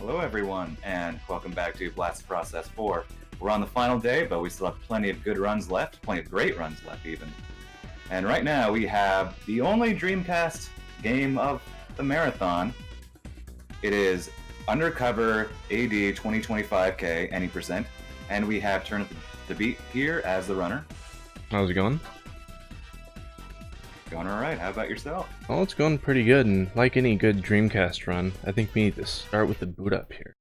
Hello, everyone, and welcome back to Blast Process 4. We're on the final day, but we still have plenty of good runs left, plenty of great runs left, even. And right now, we have the only Dreamcast game of the marathon. It is UnderCover AD2025 Kei, any percent, and we have TurnipDaBeet here as the runner. How's it going? Going all right. How about yourself? Well, it's going pretty good, and like any good Dreamcast run, I think we need to start with the boot up here.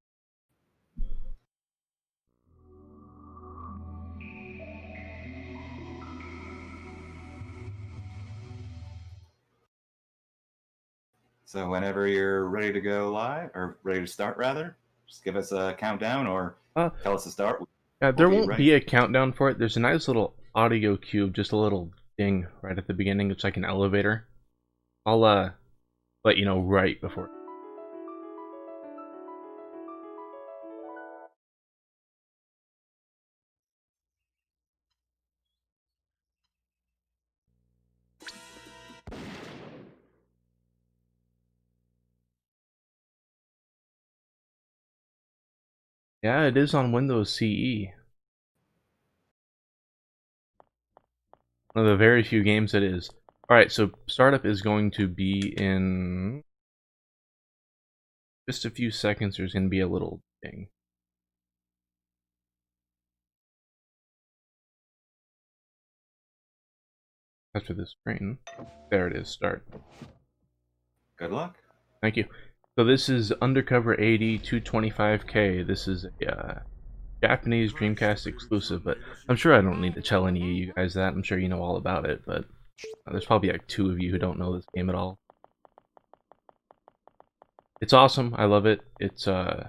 So whenever you're ready to go live, or ready to start rather, just give us a countdown or tell us to start. There won't be a countdown for it. There's a nice little audio cube, just a little ding right at the beginning. It's like an elevator. I'll let you know right before. Yeah, it is on Windows CE. One of the very few games it is. Alright, so startup is going to be in just a few seconds. There's going to be a little ding. After the screen. There it is, start. Good luck. Thank you. So this is UnderCover AD2025 Kei. This is a Japanese Dreamcast exclusive, but I'm sure I don't need to tell any of you guys that. I'm sure you know all about it, but there's probably like 2 of you who don't know this game at all. It's awesome. I love it. It's controls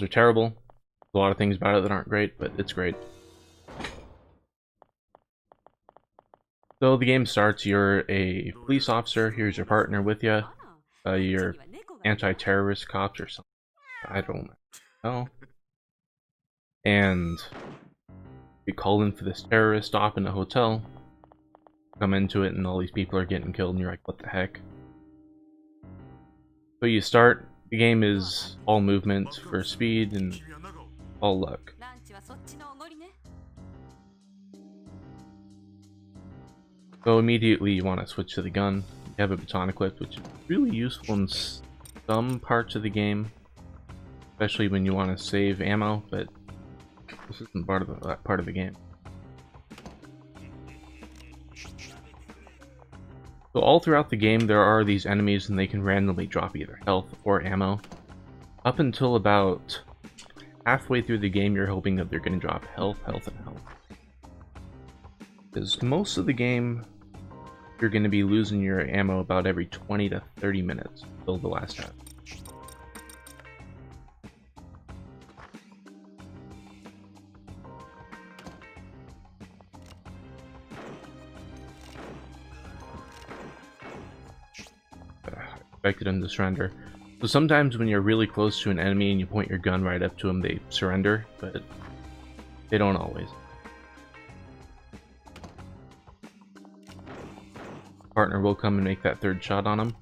are terrible. There's a lot of things about it that aren't great, but it's great. So the game starts, you're a police officer, here's your partner with you. You're anti-terrorist cops or something. I don't know. And you call in for this terrorist stop in a hotel. Come into it and all these people are getting killed and you're like, what the heck? So you start, the game is all movement for speed and all luck. So immediately you want to switch to the gun. You have a baton equipped, which is really useful in some parts of the game, especially when you want to save ammo, but this isn't part of that part of the game. So all throughout the game there are these enemies and they can randomly drop either health or ammo. Up until about halfway through the game you're hoping that they're going to drop health, and health. Because most of the game, you're going to be losing your ammo about every 20 to 30 minutes until the last half. Expected them to surrender. So sometimes when you're really close to an enemy and you point your gun right up to them, they surrender, but they don't always. Partner will come and make that third shot on him.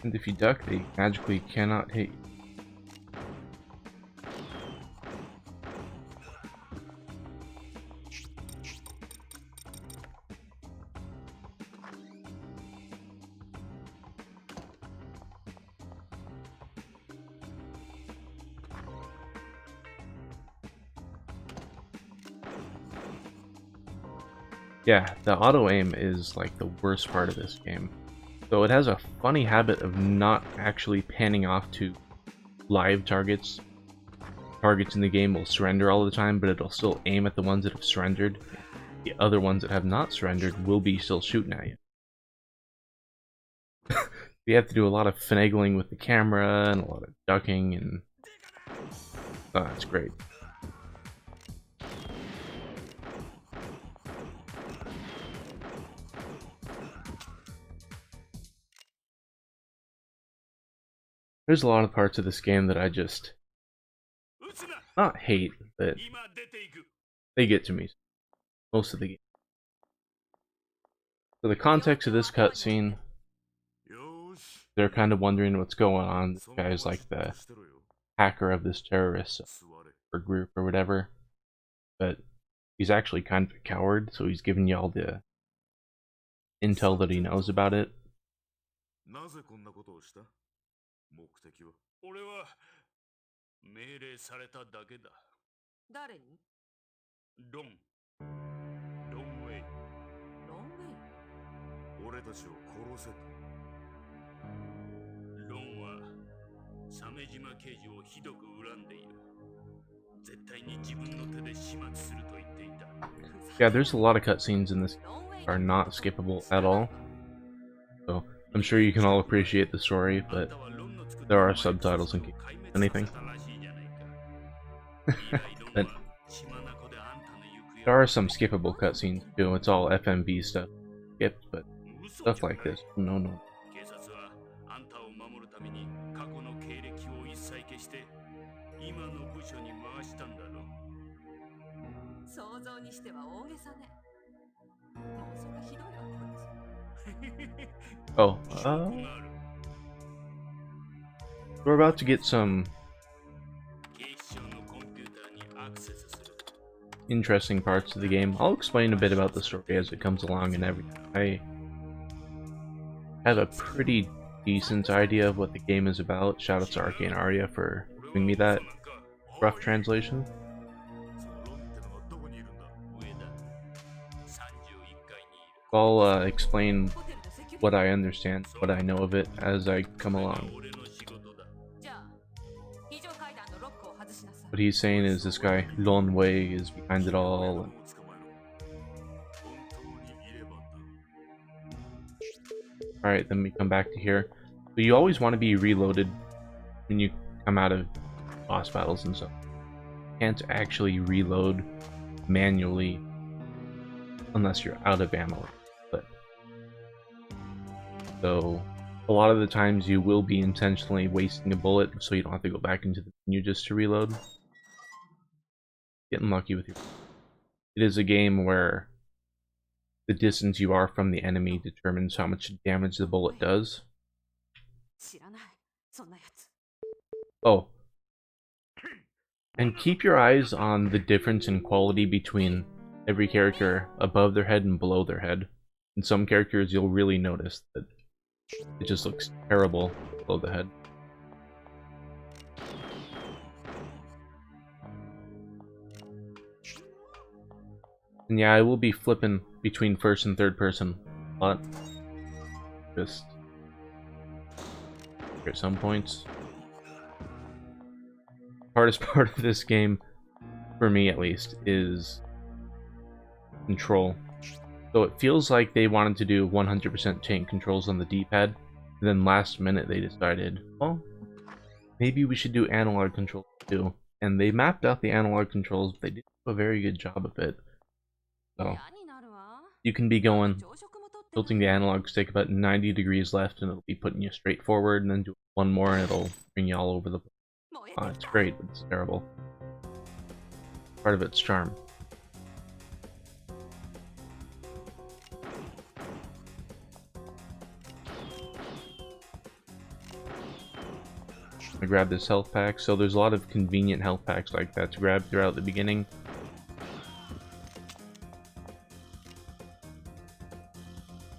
And if you duck, they magically cannot hit you. Yeah, the auto-aim is like the worst part of this game. So it has a funny habit of not actually panning off to live targets. Targets in the game will surrender all the time, but it'll still aim at the ones that have surrendered. The other ones that have not surrendered will be still shooting at you. You have to do a lot of finagling with the camera and a lot of ducking, and it's great. There's a lot of parts of this game that I just not hate, but they get to me most of the game. So the context of this cutscene, they're kind of wondering what's going on. This guy's like the hacker of this terrorist or group or whatever, but he's actually kind of a coward, so he's giving you all the intel that he knows about it. なぜこんなことをした？目的は？俺は命令されただけだ。誰に？ロン。ロンウェイ。ロンウェイ？俺たちを殺せと。ロンは鮫島刑事をひどく恨んでいる。絶対に自分の手で始末すると言っていた。Yeah, there's a lot of cutscenes in this that are not skippable at all. So I'm sure you can all appreciate the story, but there are subtitles in case anything. But there are some skippable cutscenes too. It's all FMV stuff skipped, but stuff like this, no. 想像にしては大げさね。もうそれひどいわこいつ。Oh, we're about to get some interesting parts of the game. I'll explain a bit about the story as it comes along and everything. I have a pretty decent idea of what the game is about. Shout out to Arcane Aria for giving me that rough translation. I'll explain what I understand, what I know of it as I come along. What he's saying is this guy, Lon Wei, is behind it all. Alright, then we come back to here. So you always want to be reloaded when you come out of boss battles and stuff. You can't actually reload manually unless you're out of ammo. So a lot of the times you will be intentionally wasting a bullet so you don't have to go back into the menu just to reload. Getting lucky with your... It is a game where the distance you are from the enemy determines how much damage the bullet does. Oh. And keep your eyes on the difference in quality between every character above their head and below their head. In some characters you'll really notice that it just looks terrible below the head. And yeah, I will be flipping between first and third person a lot. Just at some points. Hardest part of this game, for me at least, is control. So it feels like they wanted to do 100% tank controls on the D-pad, and then last minute they decided, well, maybe we should do analog controls too. And they mapped out the analog controls, but they did a very good job of it. So you can be going, tilting the analog stick about 90 degrees left, and it'll be putting you straight forward, and then do one more, and it'll bring you all over the place. Oh, it's great, but it's terrible. Part of its charm. I grab this health pack, so there's a lot of convenient health packs like that to grab throughout the beginning.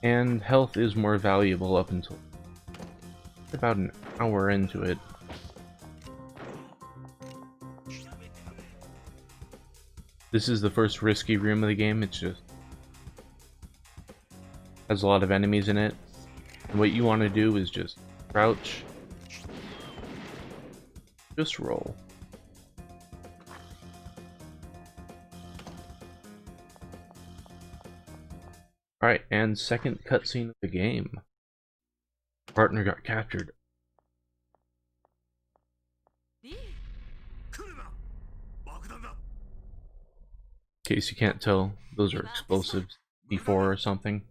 And health is more valuable up until about an hour into it. This is the first risky room of the game. It's just has a lot of enemies in it. And what you want to do is just crouch. Just roll. Alright, and second cutscene of the game. Partner got captured. In case you can't tell, those are explosives. B4 or something.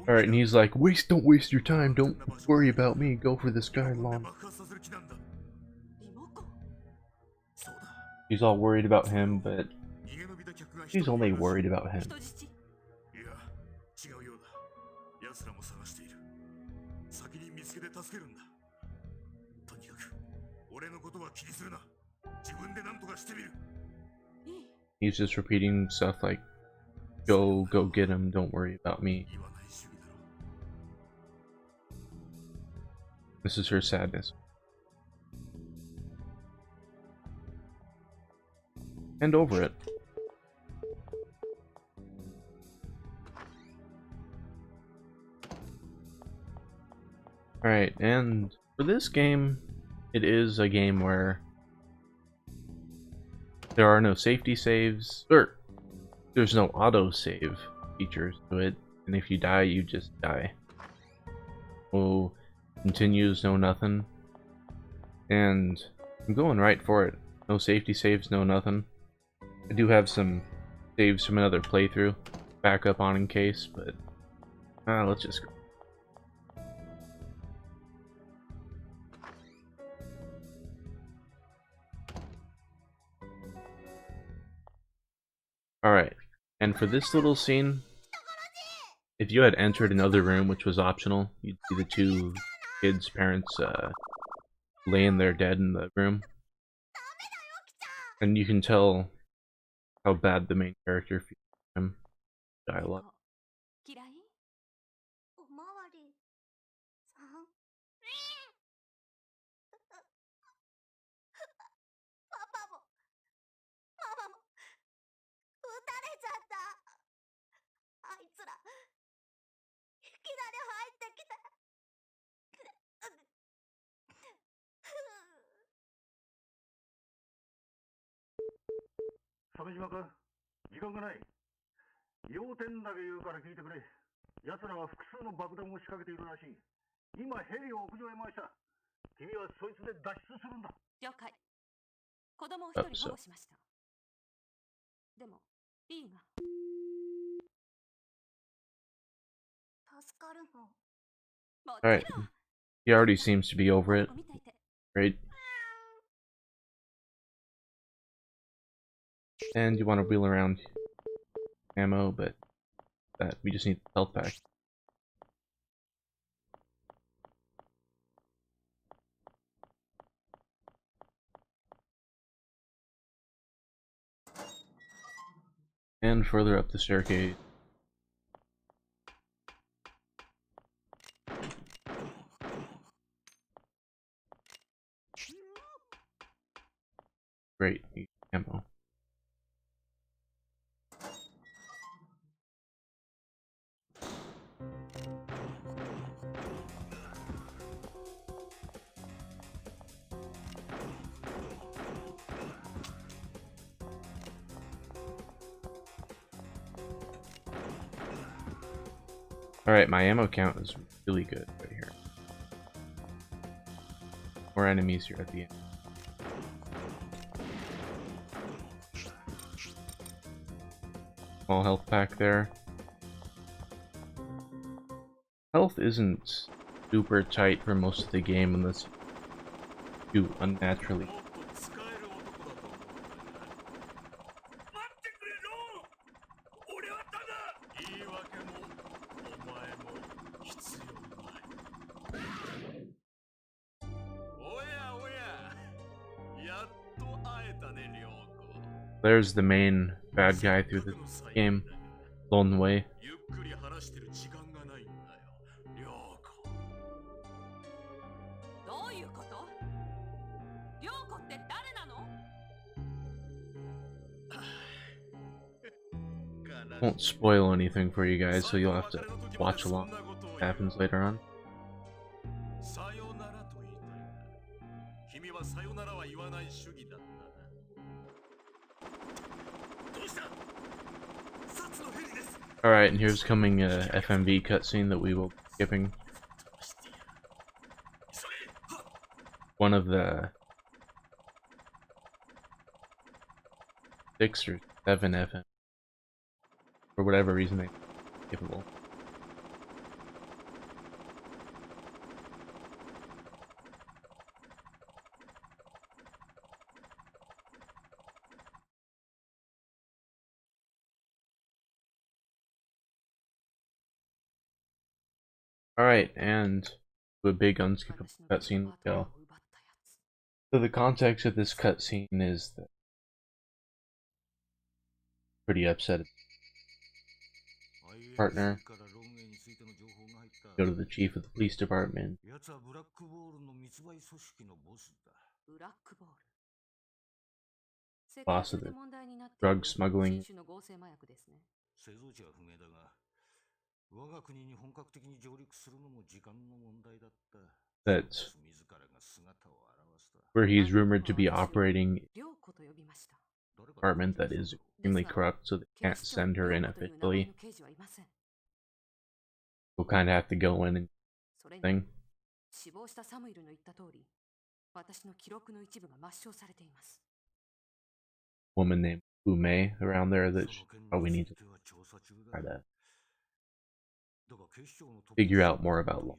Alright, and he's like, don't waste your time, don't worry about me, go for this guy alone. He's all worried about him, but he's only worried about him. He's just repeating stuff like, go get him, don't worry about me. This is her sadness. And over it. Alright, and for this game, it is a game where there are no safety saves, or there's no auto-save features to it, and if you die, you just die. No continues, no nothing. And I'm going right for it. No safety saves, no nothing. I do have some saves from another playthrough back up on in case, but let's just go. Alright, and for this little scene, if you had entered another room, which was optional, you'd see the two kids' parents laying there dead in the room. And you can tell how bad the main character feels for him. Dialogue. Alright, he already seems to be over it. Great. And you want to wheel around ammo, but we just need the health pack. And further up the staircase. Great, ammo. Alright, my ammo count is really good right here. More enemies here at the end. Small health pack there. Health isn't super tight for most of the game unless you do unnaturally. There's the main bad guy through the game, Lone Way. Won't spoil anything for you guys, so you'll have to watch along what happens later on. Alright, and here's coming a FMV cutscene that we will be skipping. One of the 6 or 7 FM for whatever reason they capable. Alright, and to a big unskippable cutscene we go. So the context of this cutscene is that pretty upset partner. Go to the chief of the police department. Boss of the drug smuggling. That's where he's rumored to be operating a department that is extremely corrupt, so they can't send her in officially. We'll kind of have to go in and thing. Woman named Ume around there that we need to try to figure out more about law.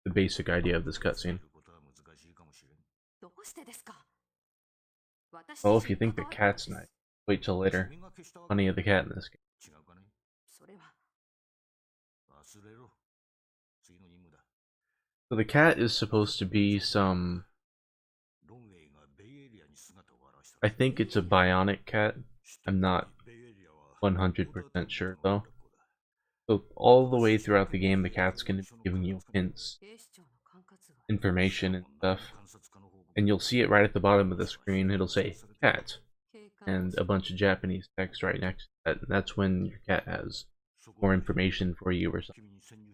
The basic idea of this cutscene. Well, if you think the cat's nice, wait till later. Plenty of the cat in this game. So the cat is supposed to be some... I think it's a bionic cat. I'm not 100% sure though. So all the way throughout the game, the cat's going to be giving you hints, information and stuff. And you'll see it right at the bottom of the screen. It'll say cat and a bunch of Japanese text right next to that. And that's when your cat has more information for you or something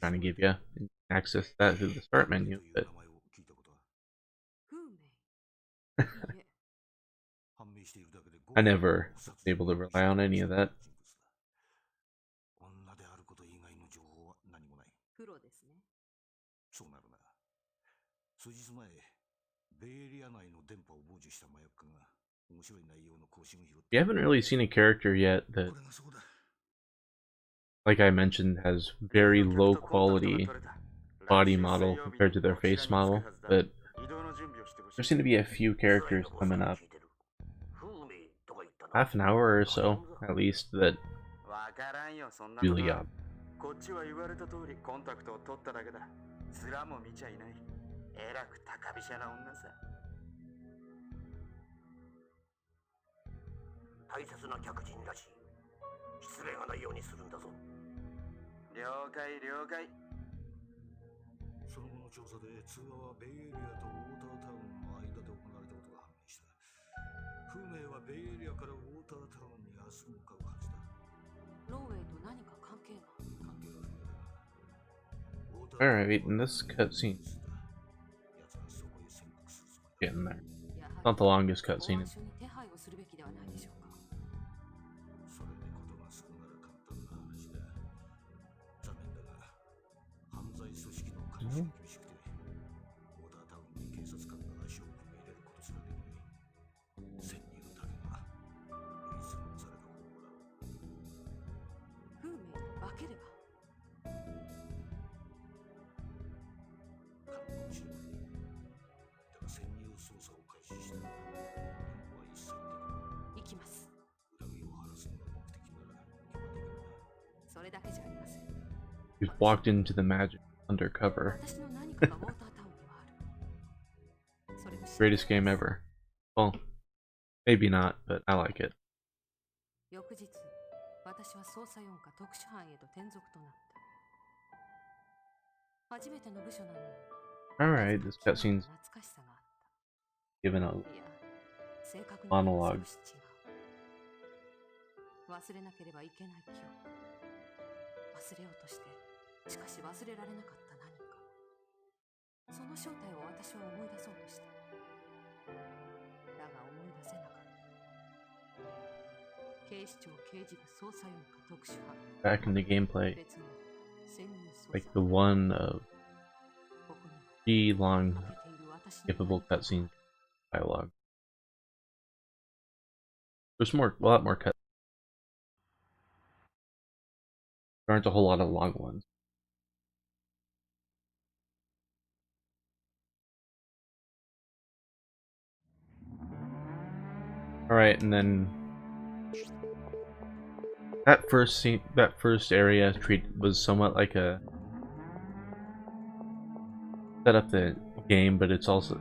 trying to give you. And access that through the start menu. But I never was able to rely on any of that. You haven't really seen a character yet that, like I mentioned, has very low quality body model compared to their face model, but there seem to be a few characters coming up. Half an hour or so, at least, that really up. こっちは言われた通りコンタクトを取っただけだ。面も見ちゃいない。えらく高飛車な女さ。大切な客人らしい。失礼がないようにするんだぞ。了解了解。その後の調査で通話はベイエリアとウォータータウンの間で行われたことが判明した。フーメイはベイエリアからウォータータウンに明日向かうはずだ。ローウェイと何か関係が。 Alright, in this cutscene, getting there. Not the longest cutscene. We've walked into the magic undercover. Greatest game ever. Well, maybe not, but I like it. Alright, this cutscene's given a monologue. Back in the gameplay, like the one of 3 long skippable cutscene dialogue. There's a lot more cut. There aren't a whole lot of long ones. Alright, and then that first scene, that first area was somewhat like a set up the game, but it's also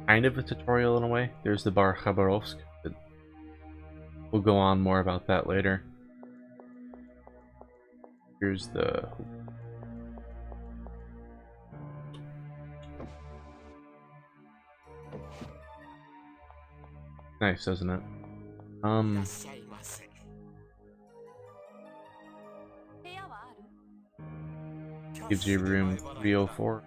kind of a tutorial in a way. There's the Bar Khabarovsk, but we'll go on more about that later. Here's the nice, isn't it? Gives you room 304.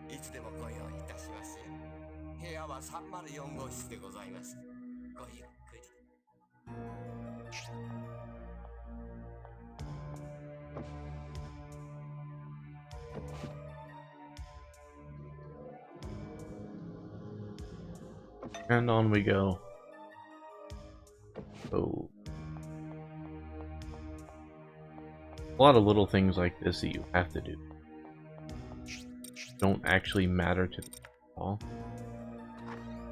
And on we go. Oh. A lot of little things like this that you have to do don't actually matter to them at all.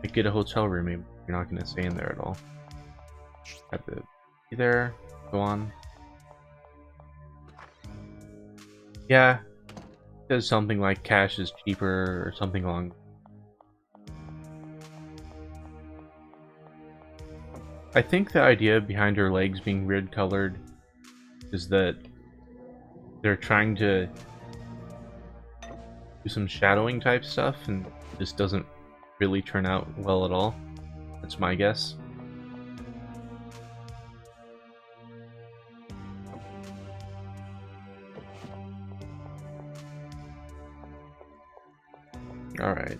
Like get a hotel room, maybe you're not going to stay in there at all. Have to be there, go on. Yeah, it says something like cash is cheaper or something along. I think the idea behind her legs being weird colored is that they're trying to do some shadowing type stuff and this doesn't really turn out well at all. That's my guess. Alright.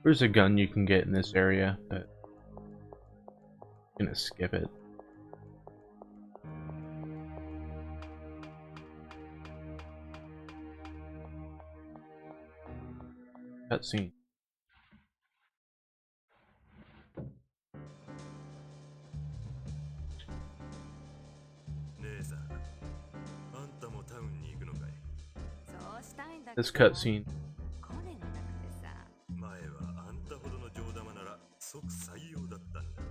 There's a gun you can get in this area, but I'm gonna skip it. Cutscene. This cutscene.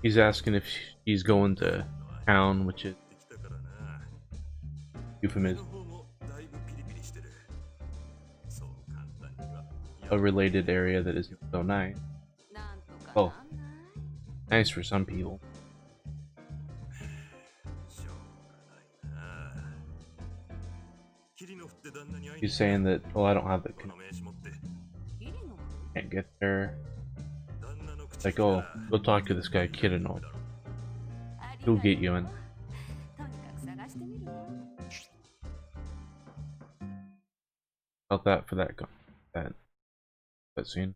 He's asking if he's going to town, which is euphemism. A related area that isn't so nice. Oh, nice for some people. He's saying that, oh, I don't have the can't get there. Like, oh, go talk to this guy Kirino. He'll get you in. Felt that for that scene.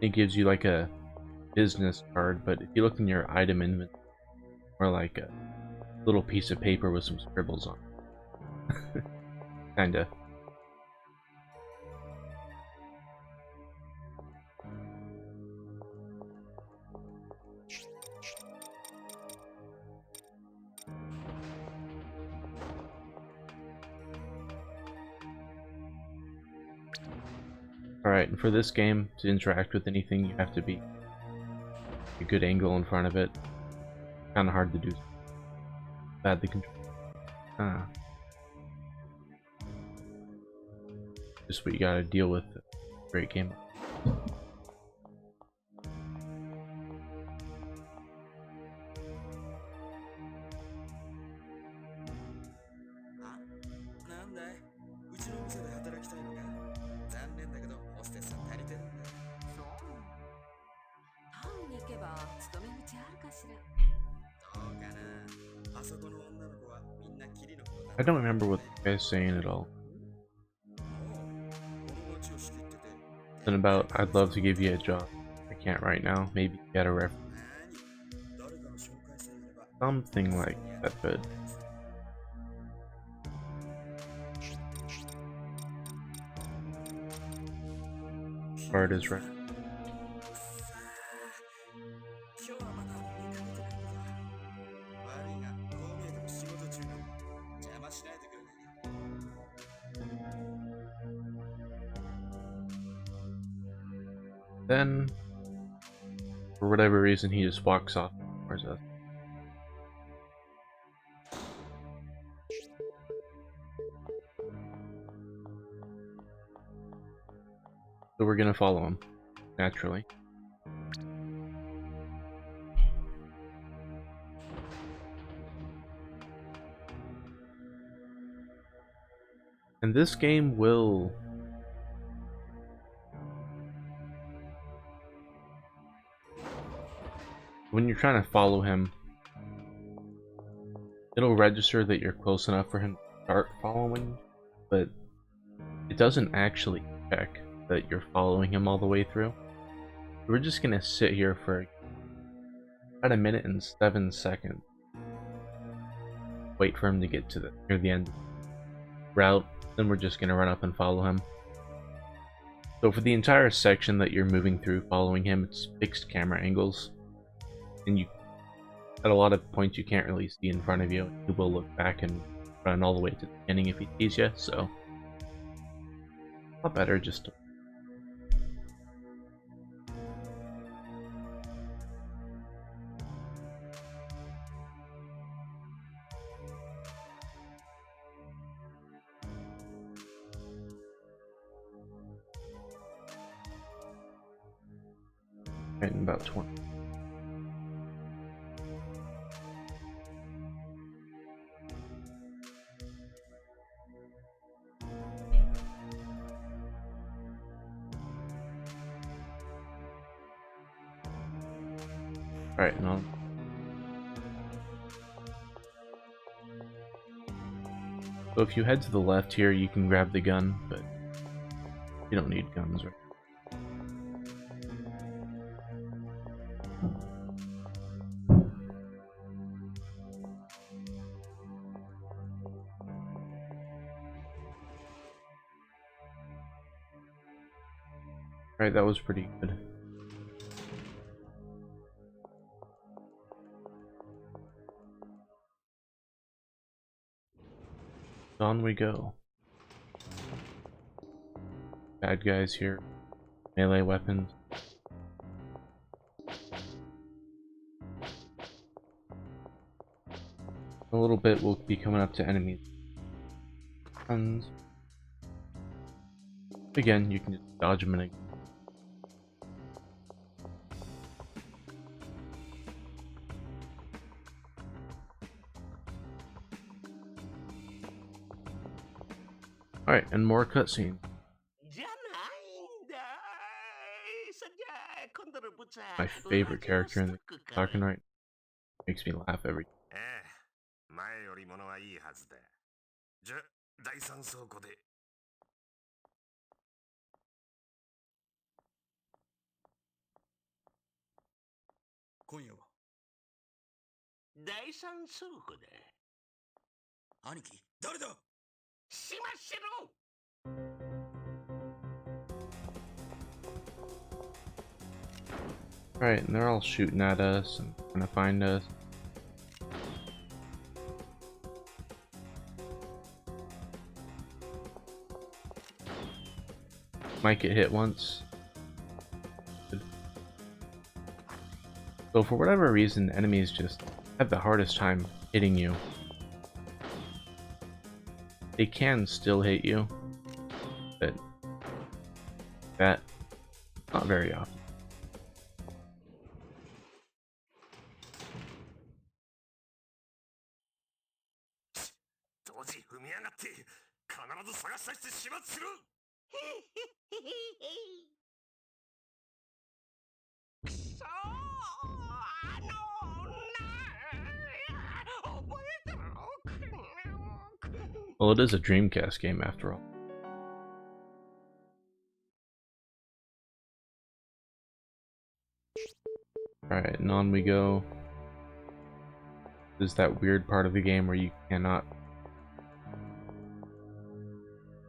It gives you like a business card, but if you look in your item inventory, or like a little piece of paper with some scribbles on it. Kinda. Alright, and for this game, to interact with anything, you have to be a good angle in front of it. Kinda hard to do. Badly controlled. Just what you gotta deal with. Great game. I don't remember what the guy's saying at all. Something about, I'd love to give you a job. I can't right now. Maybe get a reference. Something like that, but... Part is right. Then, for whatever reason, he just walks off. Where's that? So we're gonna follow him, naturally. And this game will... when you're trying to follow him, it'll register that you're close enough for him to start following, but it doesn't actually check that you're following him all the way through. We're just gonna sit here for about 1 minute and 7 seconds. Wait for him to get to near the end of the route, then we're just gonna run up and follow him. So for the entire section that you're moving through following him, it's fixed camera angles. And you, at a lot of points, you can't really see in front of you. He will look back and run all the way to the beginning if he sees you, so... a lot better just to... right in about 20. Alright, and I'll... so if you head to the left here, you can grab the gun, but you don't need guns, right? Alright, that was pretty good. On we go. Bad guys here. Melee weapons. A little bit we'll be coming up to enemies. Guns. Again, you can just dodge them in. Alright, and more cutscene. My favorite character in the talking right makes me laugh every time. Alright, and they're all shooting at us and trying to find us. Might get hit once. So for whatever reason, enemies just have the hardest time hitting you. They can still hit you, but that not very often. Well, it is a Dreamcast game after all. Alright, and on we go. There's that weird part of the game where you cannot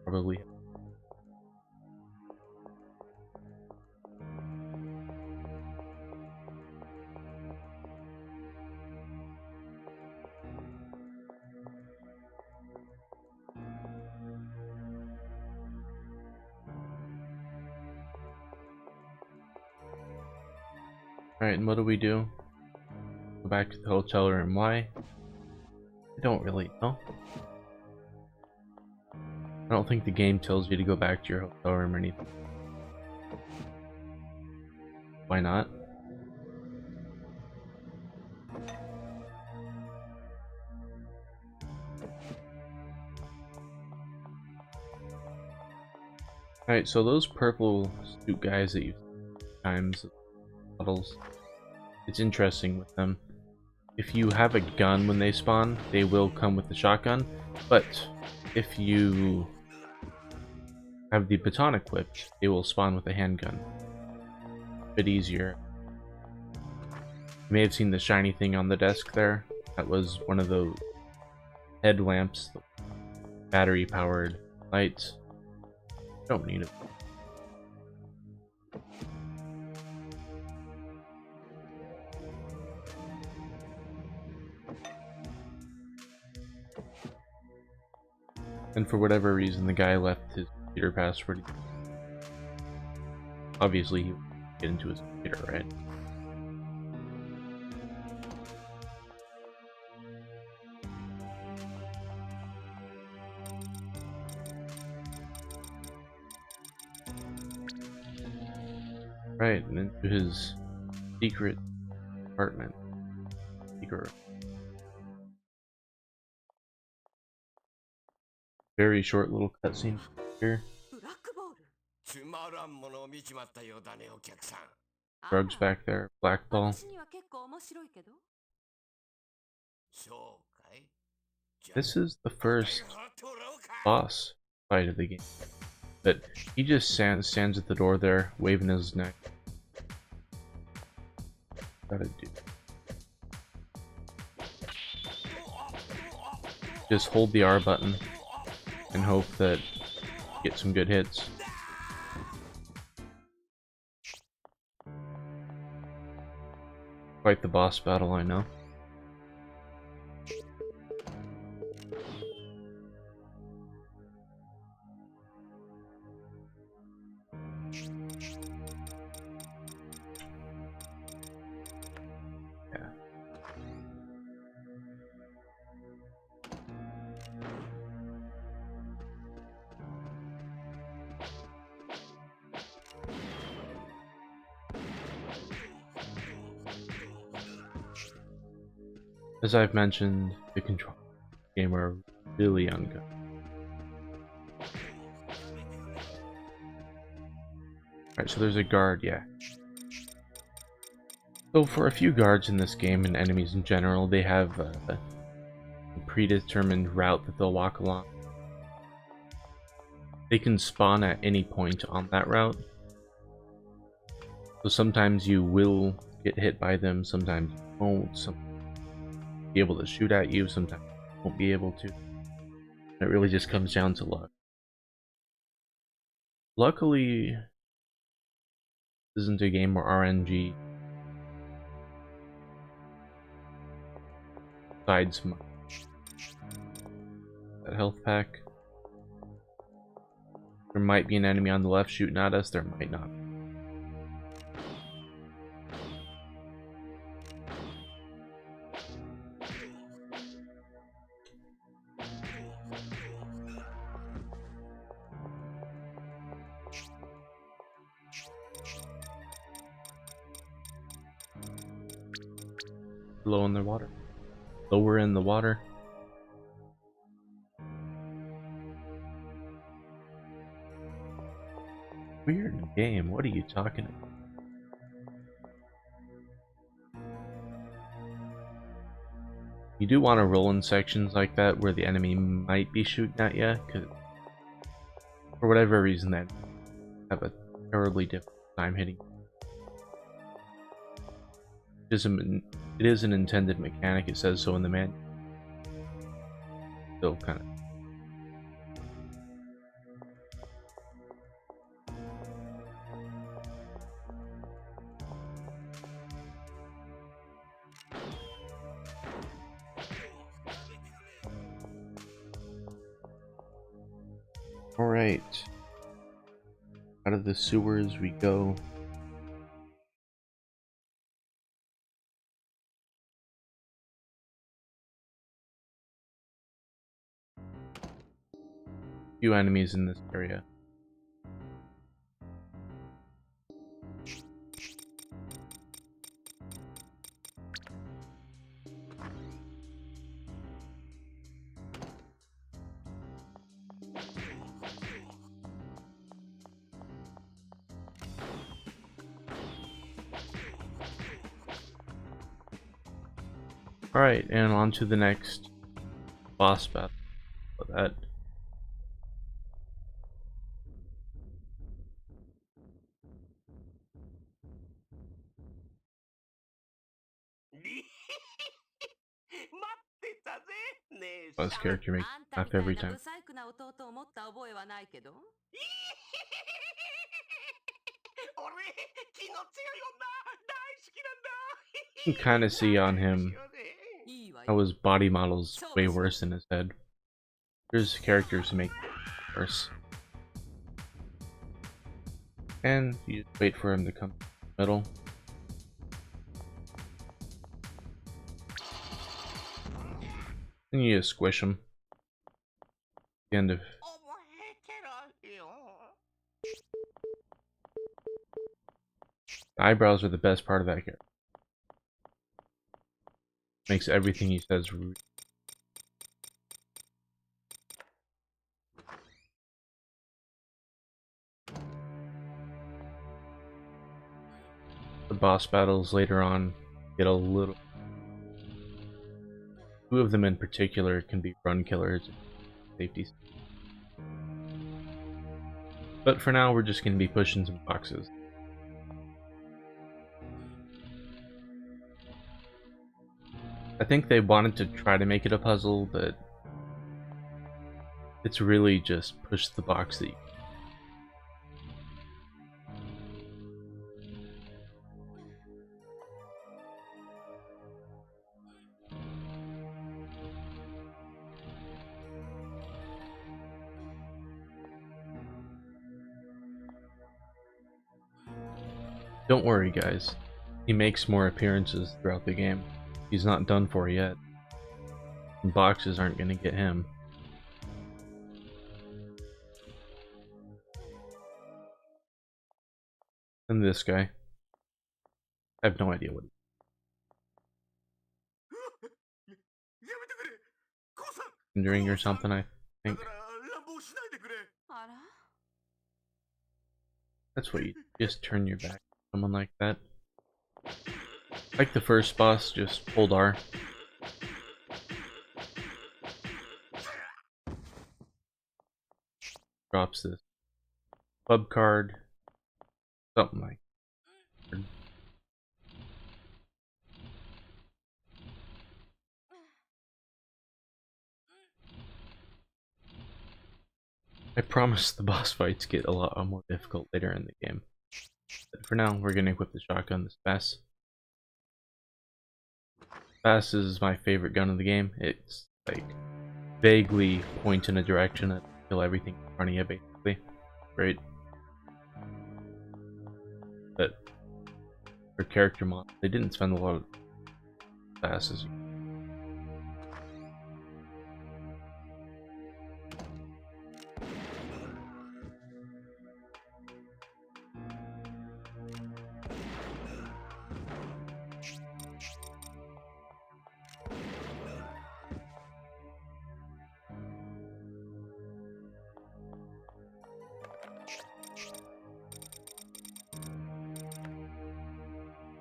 probably. Alright, and what do we do? Go back to the hotel room. Why? I don't really know. I don't think the game tells you to go back to your hotel room or anything. Why not? Alright, so those purple suit guys that you times models, it's interesting with them. If you have a gun when they spawn, they will come with the shotgun, but if you have the baton equipped, they will spawn with a handgun. A bit easier. You may have seen the shiny thing on the desk there. That was one of the headlamps, battery powered lights. Don't need it. And for whatever reason, the guy left his computer password. Obviously, he would get into his computer, right? Right, and into his secret apartment. Secret. Very short little cutscene here. Drugs back there, black ball. This is the first boss fight of the game. But he just stands at the door there, waving his neck. Gotta do. Just hold the R button and hope that you get some good hits. Quite the boss battle, I know. Yeah. As I've mentioned, the controls of the game are really ungood. Alright, so there's a guard, yeah. So for a few guards in this game, and enemies in general, they have a predetermined route that they'll walk along. They can spawn at any point on that route. So sometimes you will get hit by them, sometimes you won't, sometimes you'll be able to shoot at you, sometimes you won't be able to. It really just comes down to luck. Luckily, this isn't a game where RNG sides much. That health pack. There might be an enemy on the left shooting at us, there might not. Low in the water. Lower in the water. Weird game, what are you talking about? You do want to roll in sections like that where the enemy might be shooting at you, because for whatever reason they have a terribly difficult time hitting. It is an intended mechanic, it says so in the manual. Still kind of. Alright. Out of the sewers we go. Few enemies in this area. Alright, and on to the next boss battle. That boss character makes me laugh every time. You can kind of see on him how his body model's way worse than his head. There's characters who make it worse. And you just wait for him to come to the middle. And you just squish him. The end of. The eyebrows are the best part of that character. Makes everything he says rude. The boss battles later on get a little. Two of them in particular can be run killers and safety. But for now, we're just going to be pushing some boxes. I think they wanted to try to make it a puzzle, but it's really just push the box that you. Don't worry, guys. He makes more appearances throughout the game. He's not done for yet. And boxes aren't gonna get him. And this guy. I have no idea what hindering or something, I think. That's what you just turn your back to someone like that. Like the first boss, just hold R. Drops this club card. Something like that. I promise the boss fights get a lot more difficult later in the game. But for now, we're gonna equip the shotgun, the Spass. Spass is my favorite gun of the game. It's like vaguely point in a direction and kill everything in front of you, basically. Great. But for character mod, they didn't spend a lot of Spasses.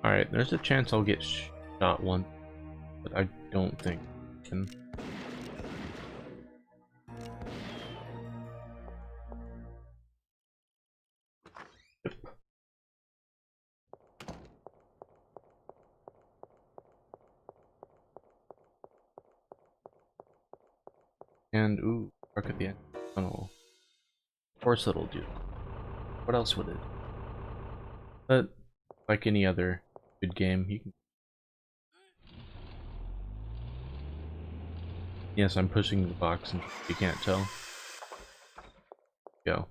Alright, there's a chance I'll get shot once, but I don't think And ooh, park at the end of the tunnel. Of course it'll do. What else would it? But like any other good game, you can. Yes, I'm pushing the box and you can't tell. Go.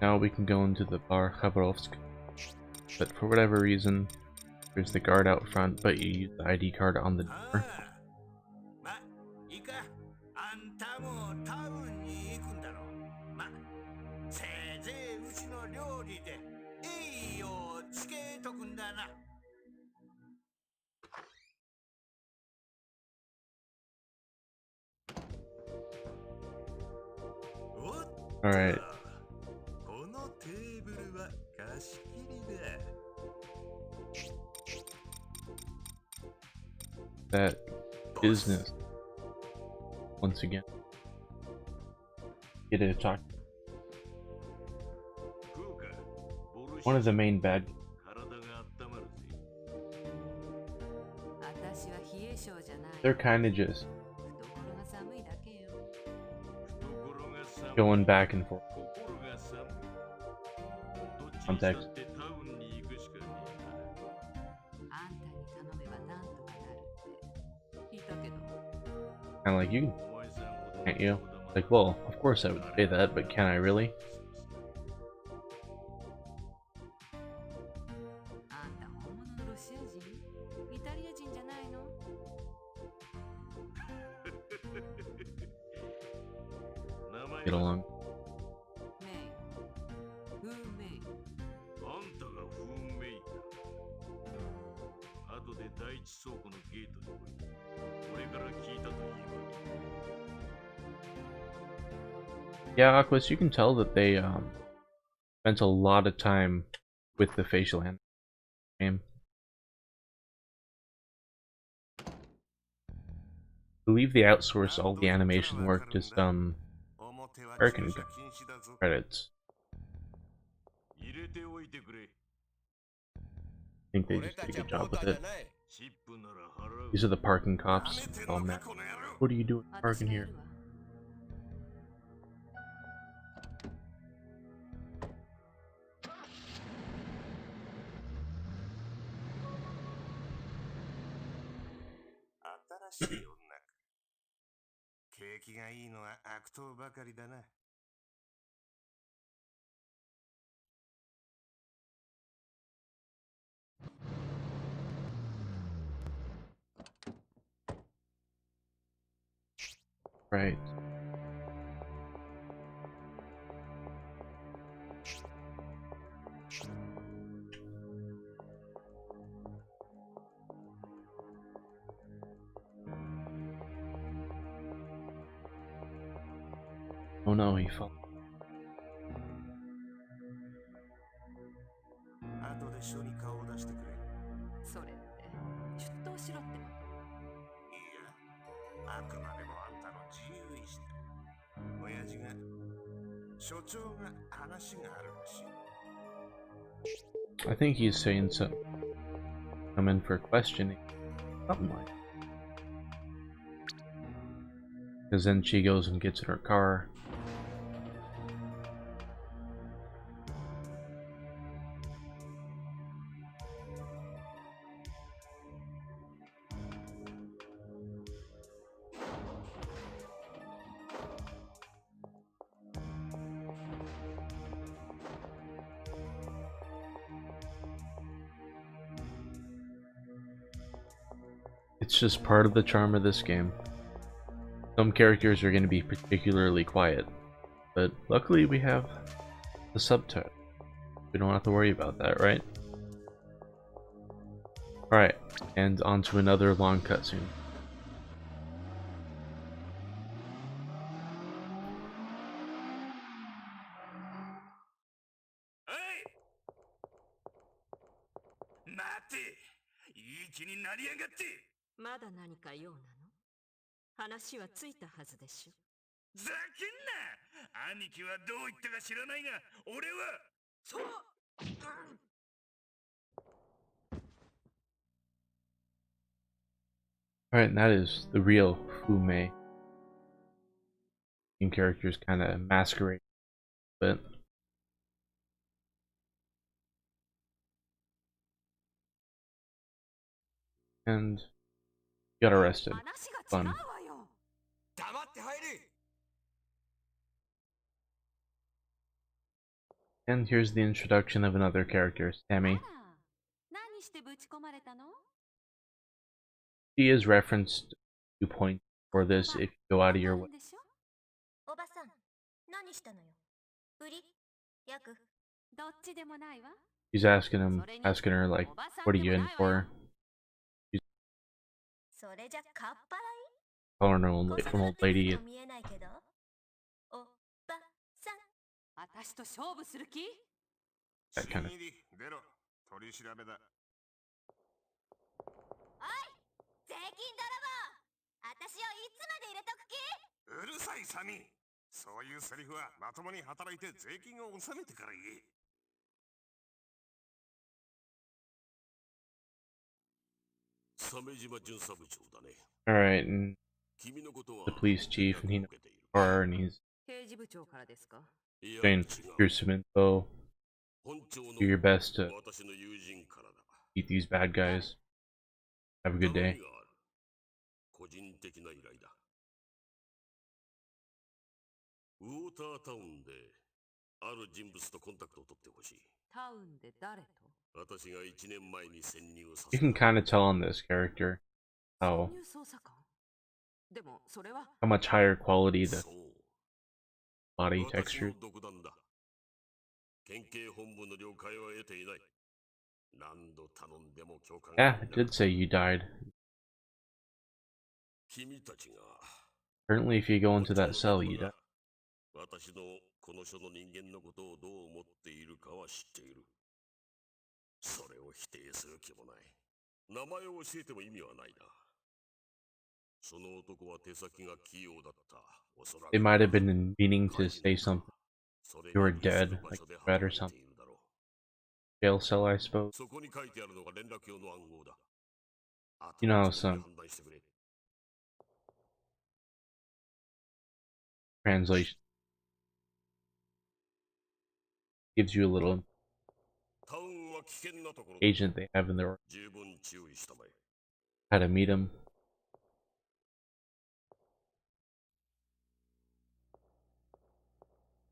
Now we can go into the bar Khabarovsk, but for whatever reason, there's the guard out front, but you use the ID card on the door. Alright. That business. Once again. Get to talk. One of the main bad. They're kind of just going back and forth. Context. Kind of like you, can't you? Like, well, of course I would say that, but can I really? Get along. Yeah, Aquas, you can tell that they spent a lot of time with the facial animation. I believe they outsourced all the animation work to some American credits. I think they just did a good job with it. These are the parking cops. Oh man, what are you doing parking here? Right. Oh no, he fell. I think he's saying so. Come in for questioning. Something like that. Because then she goes and gets in her car. It's just part of the charm of this game. Some characters are going to be particularly quiet, but luckily we have the subtitle. We don't have to worry about that, right? Alright, and on to another long cutscene. 待て、いい気になりやがって。まだ何か用なの？話はついたはずでしょ。ざけんな。兄貴はどう言ったか知らないが、俺はそう。Alright, that is the real Fume. Team characters kind of masquerade a bit. And got arrested. Fun. And here's the introduction of another character, Sammy. She is referenced 2 points for this if you go out of your way. She's asking her like, what are you in for? She's calling her old lady. That kind of. うるさいサミー。そういうセリフはまともに働いて税金を納めてから言え。鮫島巡査部長だね。Alright, and the police chief, and he knows her, and he's saying, here's some info. Do your best to beat these bad guys. Have a good day. 個人的な依頼だ。ウォータータウンである人物とコンタクトを取ってほしい。タウンで誰と？私が1年前に潜入させた。You can kind of tell on this character how much higher quality the body texture. 県警本部の了解は得ていない。何度頼んでも許可が。Yeah, it did say you died. 君たちが Currently, if you go into that cell, you die. 私のこの署の人間のことをどう思っているかは知っている。それを否定する気もない。名前を教えても意味はないな。その男は手先が器用だった。おそらく They might have been meaning to say something. You were dead, like Red or something. Jail cell, I suppose. そこに書いてあるのが連絡用の暗号だ。You know how some translation gives you a little agent they have in their how to meet him.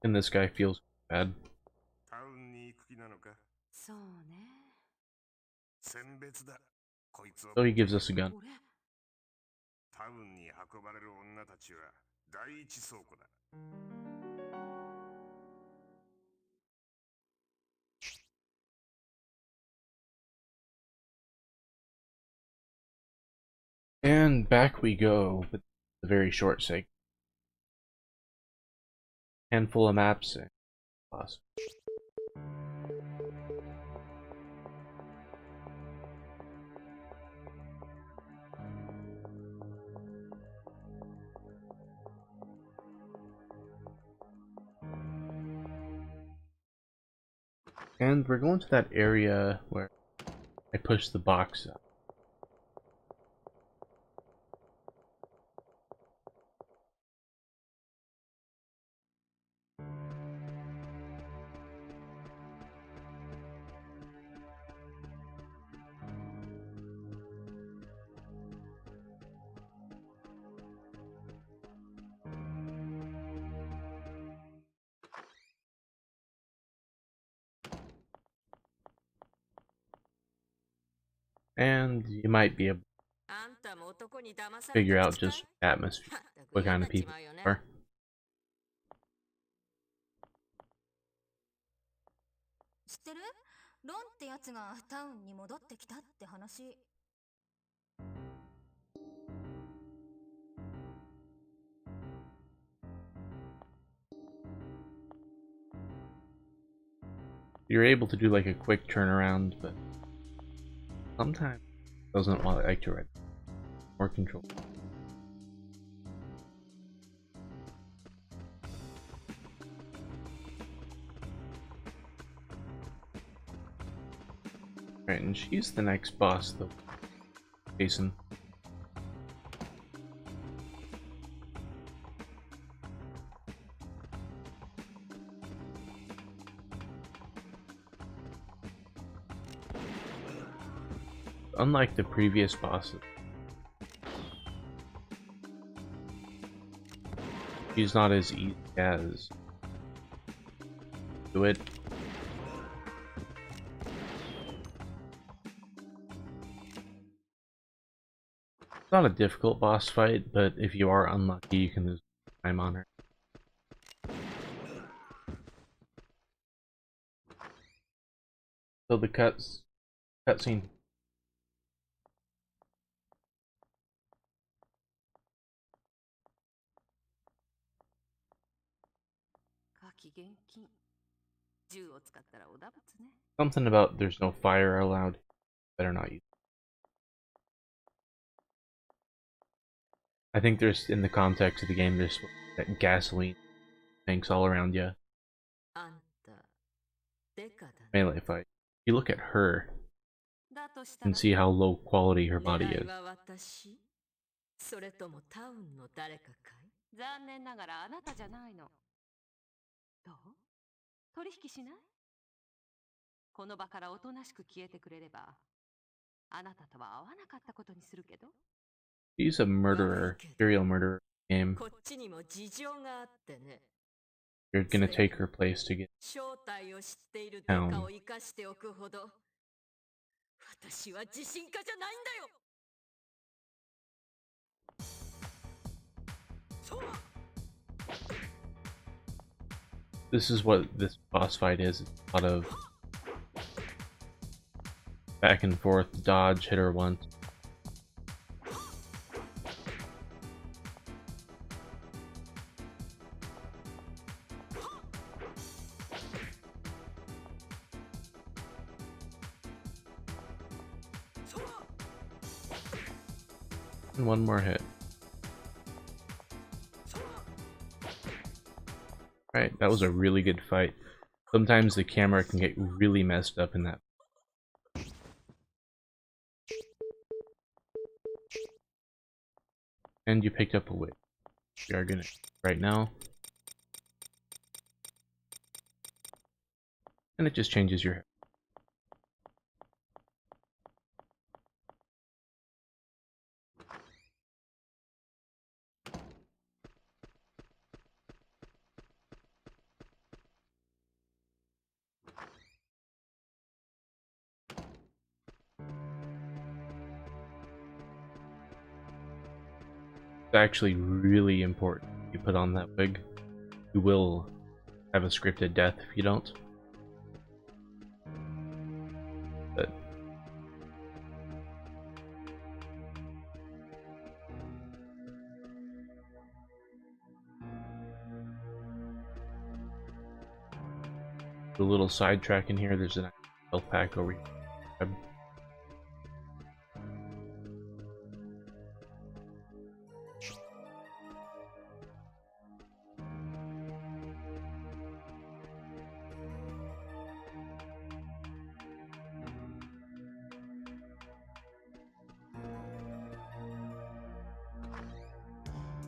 And this guy feels bad. So he gives us a gun. And back we go with a very short segment. Handful of maps and boss. And we're going to that area where I push the box up. And you might be able to figure out just atmosphere, what kind of people they are. 知ってる？ロンってやつがタウンに戻ってきたって話。You're able to do like a quick turnaround, but sometimes doesn't want like to read more control. Right, and she's the next boss though. Jason. Unlike the previous bosses, she's not as easy as do it. It's not a difficult boss fight, but if you are unlucky, you can lose time on her. So the cutscene. Something about there's no fire allowed. Better not use. I think there's, in the context of the game, there's gasoline tanks all around you. Melee fight. If you look at her and see how low quality her body is. それともタウンの誰かかい？残念ながらあなたじゃないの。どう？取引しない？この場からおとなしく消えてくれれば、あなたとは会わなかったことにするけど。He's a murderer, serial murderer game. こっちにも事情があってね。You're gonna take her place to get 正体を知っているデカを生かしておくほど、私は自信家じゃないんだよ。 This is what this boss fight is. It's a lot of back and forth, dodge, hit her once. And one more hit. Right, that was a really good fight. Sometimes the camera can get really messed up in that. And you picked up a whip. We are gonna right now. And it just changes your hair. It's actually really important you put on that wig. You will have a scripted death if you don't. But a little sidetrack in here, there's an health pack over here.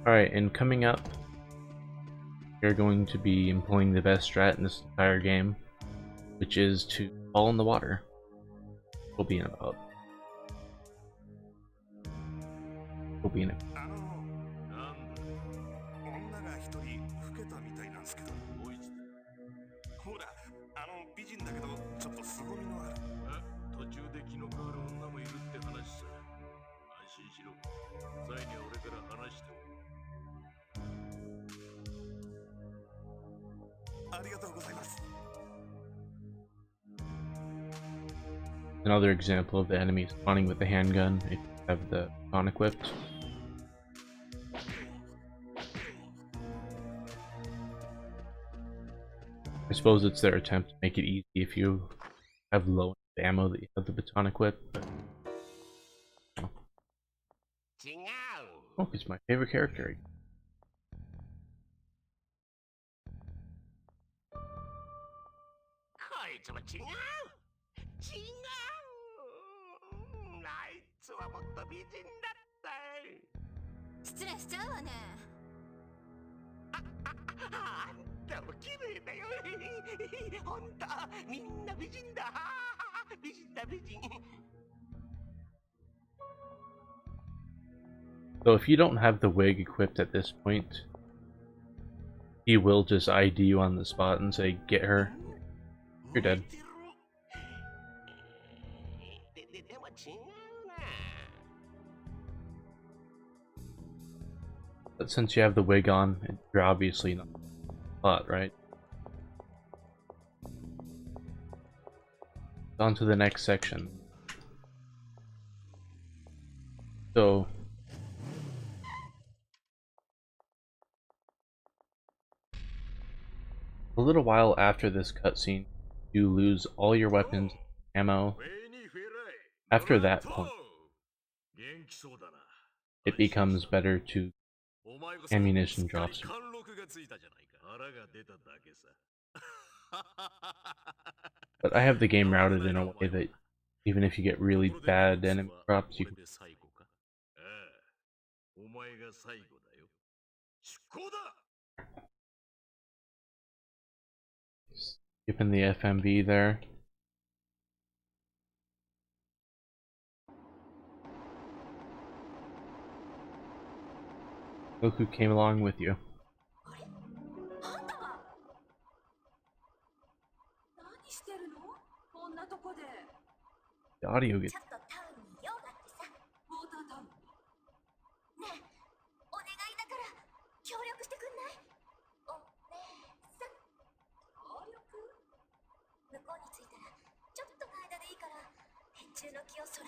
Alright, and coming up, we're going to be employing the best strat in this entire game, which is to fall in the water. We'll be in about. We'll be in it. ありがとうございます。 Another example of the enemy spawning with the handgun if you have the baton equipped. I suppose it's their attempt to make it easy if you have low ammo that you have the baton equipped. But Oh, he's my favorite character. こいつは違う。違う。あいつはもっと美人だった。失礼しちゃうわね。あんたも綺麗だよ。ほんと、みんな美人だ。美人だ、美人。 So if you don't have the wig equipped at this point, he will just ID you on the spot and say, "Get her." You're dead. But since you have the wig on, you're obviously not hot, right? On to the next section. So a little while after this cutscene, you lose all your weapons, ammo. After that point, it becomes better to ammunition drops. But I have the game routed in a way that even if you get really bad enemy drops, you can skipping the FMV there. Look who came along with you. The audio gets...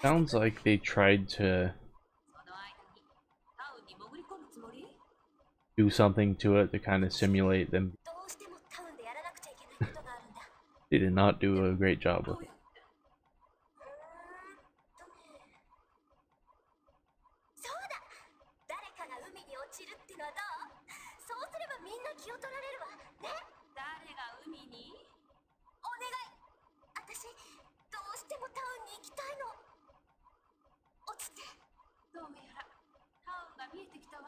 'Sounds like they tried to do something to it to kind of simulate them. They did not do a great job with it. どうやらタウンが見えてきたわ。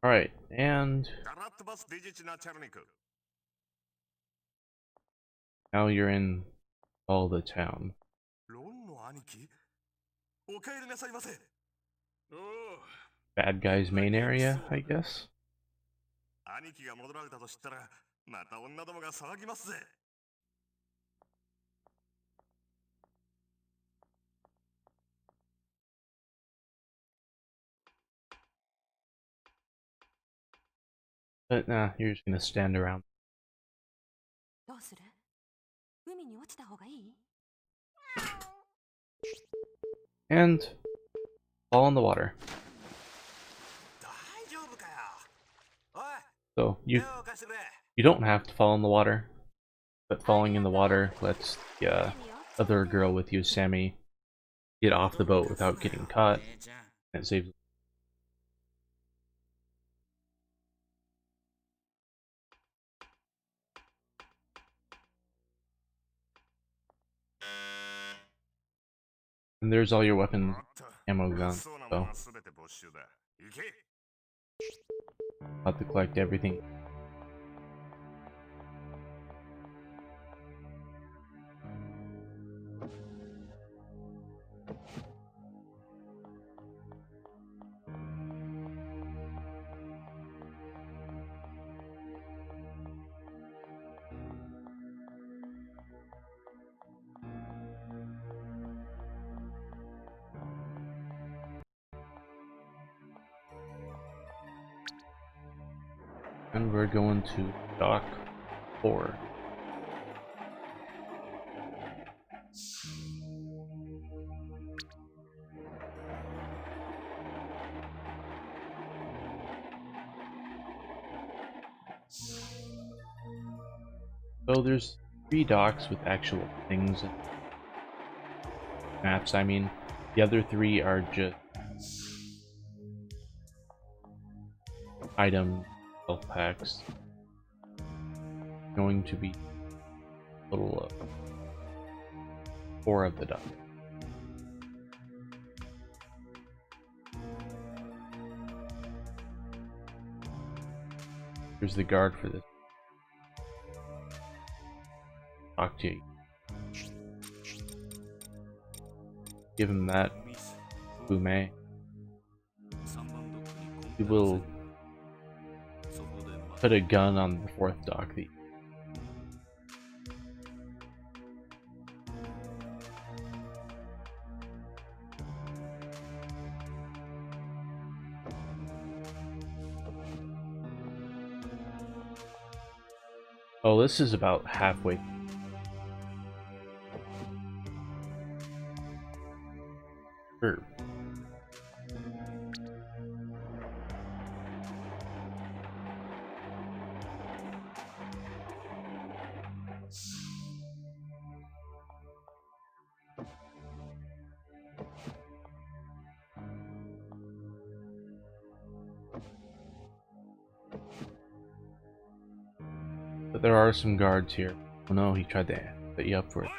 Alright, and now you're in all the town. Bad guy's main area, I guess. But nah, you're just gonna stand around. どうする？海に落ちた方がいい？ And fall in the water. So you don't have to fall in the water, but falling in the water lets the other girl with you, Sammy, get off the boat without getting caught, and it saves. And there's all your weapons, ammo, guns, so have to collect everything. And we're going to Dock 4. So there's 3 docks with actual things and maps, I mean. The other 3 are just item health packs. Going to be total of 4 of the docks. Here's the guard for this. Talk to you. Give him that. Bume. He will put a gun on the 4th dock. Oh, this is about halfway. Sure. But there are some guards here. Oh no, he tried to set you up for it.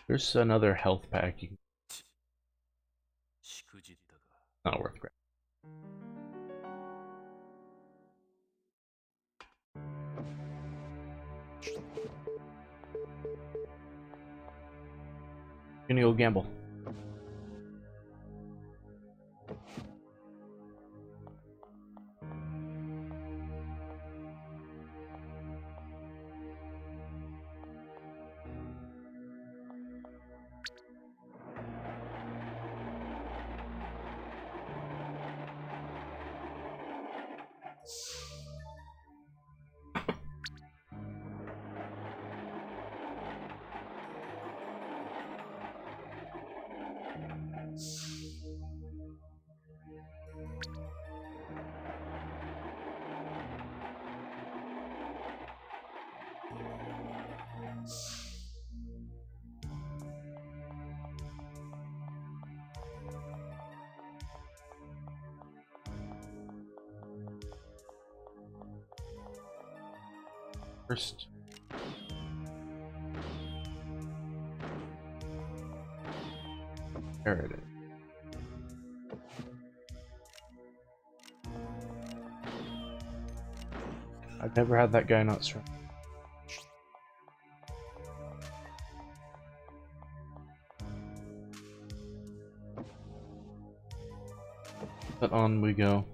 There's another health pack. Not worth grabbing. Gonna go gamble. First. There it is. I've never had that guy not surrender. But on we go.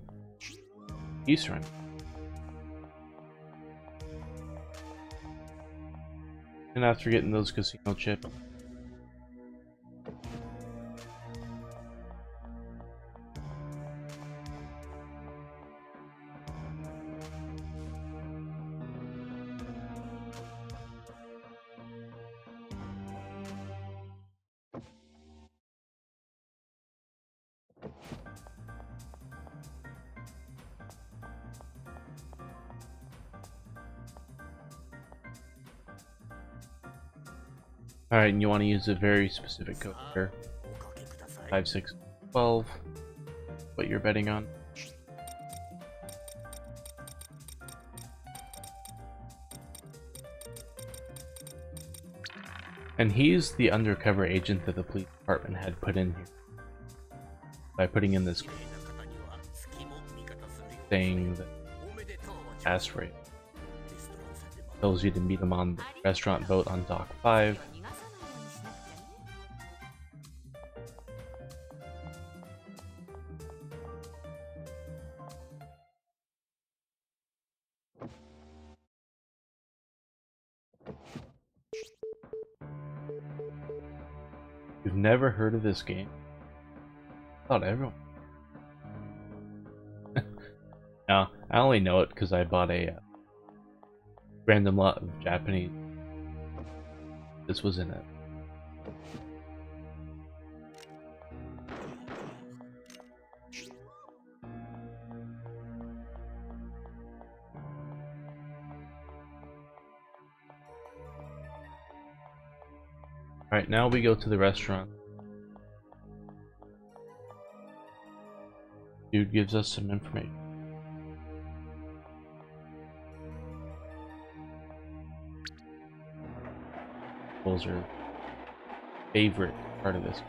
He surrendered. And after getting those casino chips, alright, and you want to use a very specific code here. 5, 6, 12. What you're betting on. And he's the undercover agent that the police department had put in here. By putting in this saying that pass rate tells you to meet him on the restaurant boat on dock 5. You've never heard of this game? I thought everyone. No, I only know it because I bought a random lot of Japanese. This was in it. Alright, now we go to the restaurant. Dude gives us some information. Those are favorite part of this.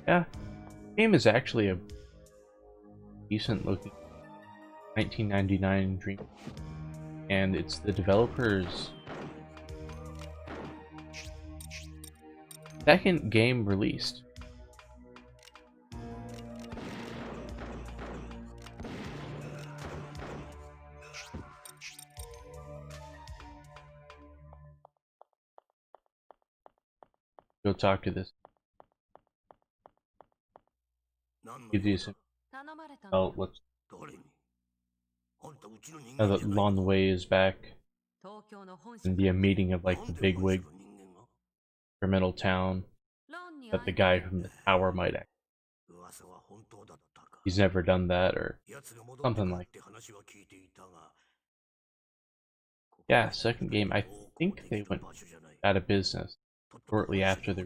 Yeah, game is actually a decent looking 1999 dream, and it's the developer's second game released. Go talk to this. Gives you some. Oh, let's. Now that Lon Wei is back, and the meeting of like the bigwig criminal town, that the guy from the tower might act. He's never done that, or something like that. Yeah, second game. I think they went out of business shortly after the.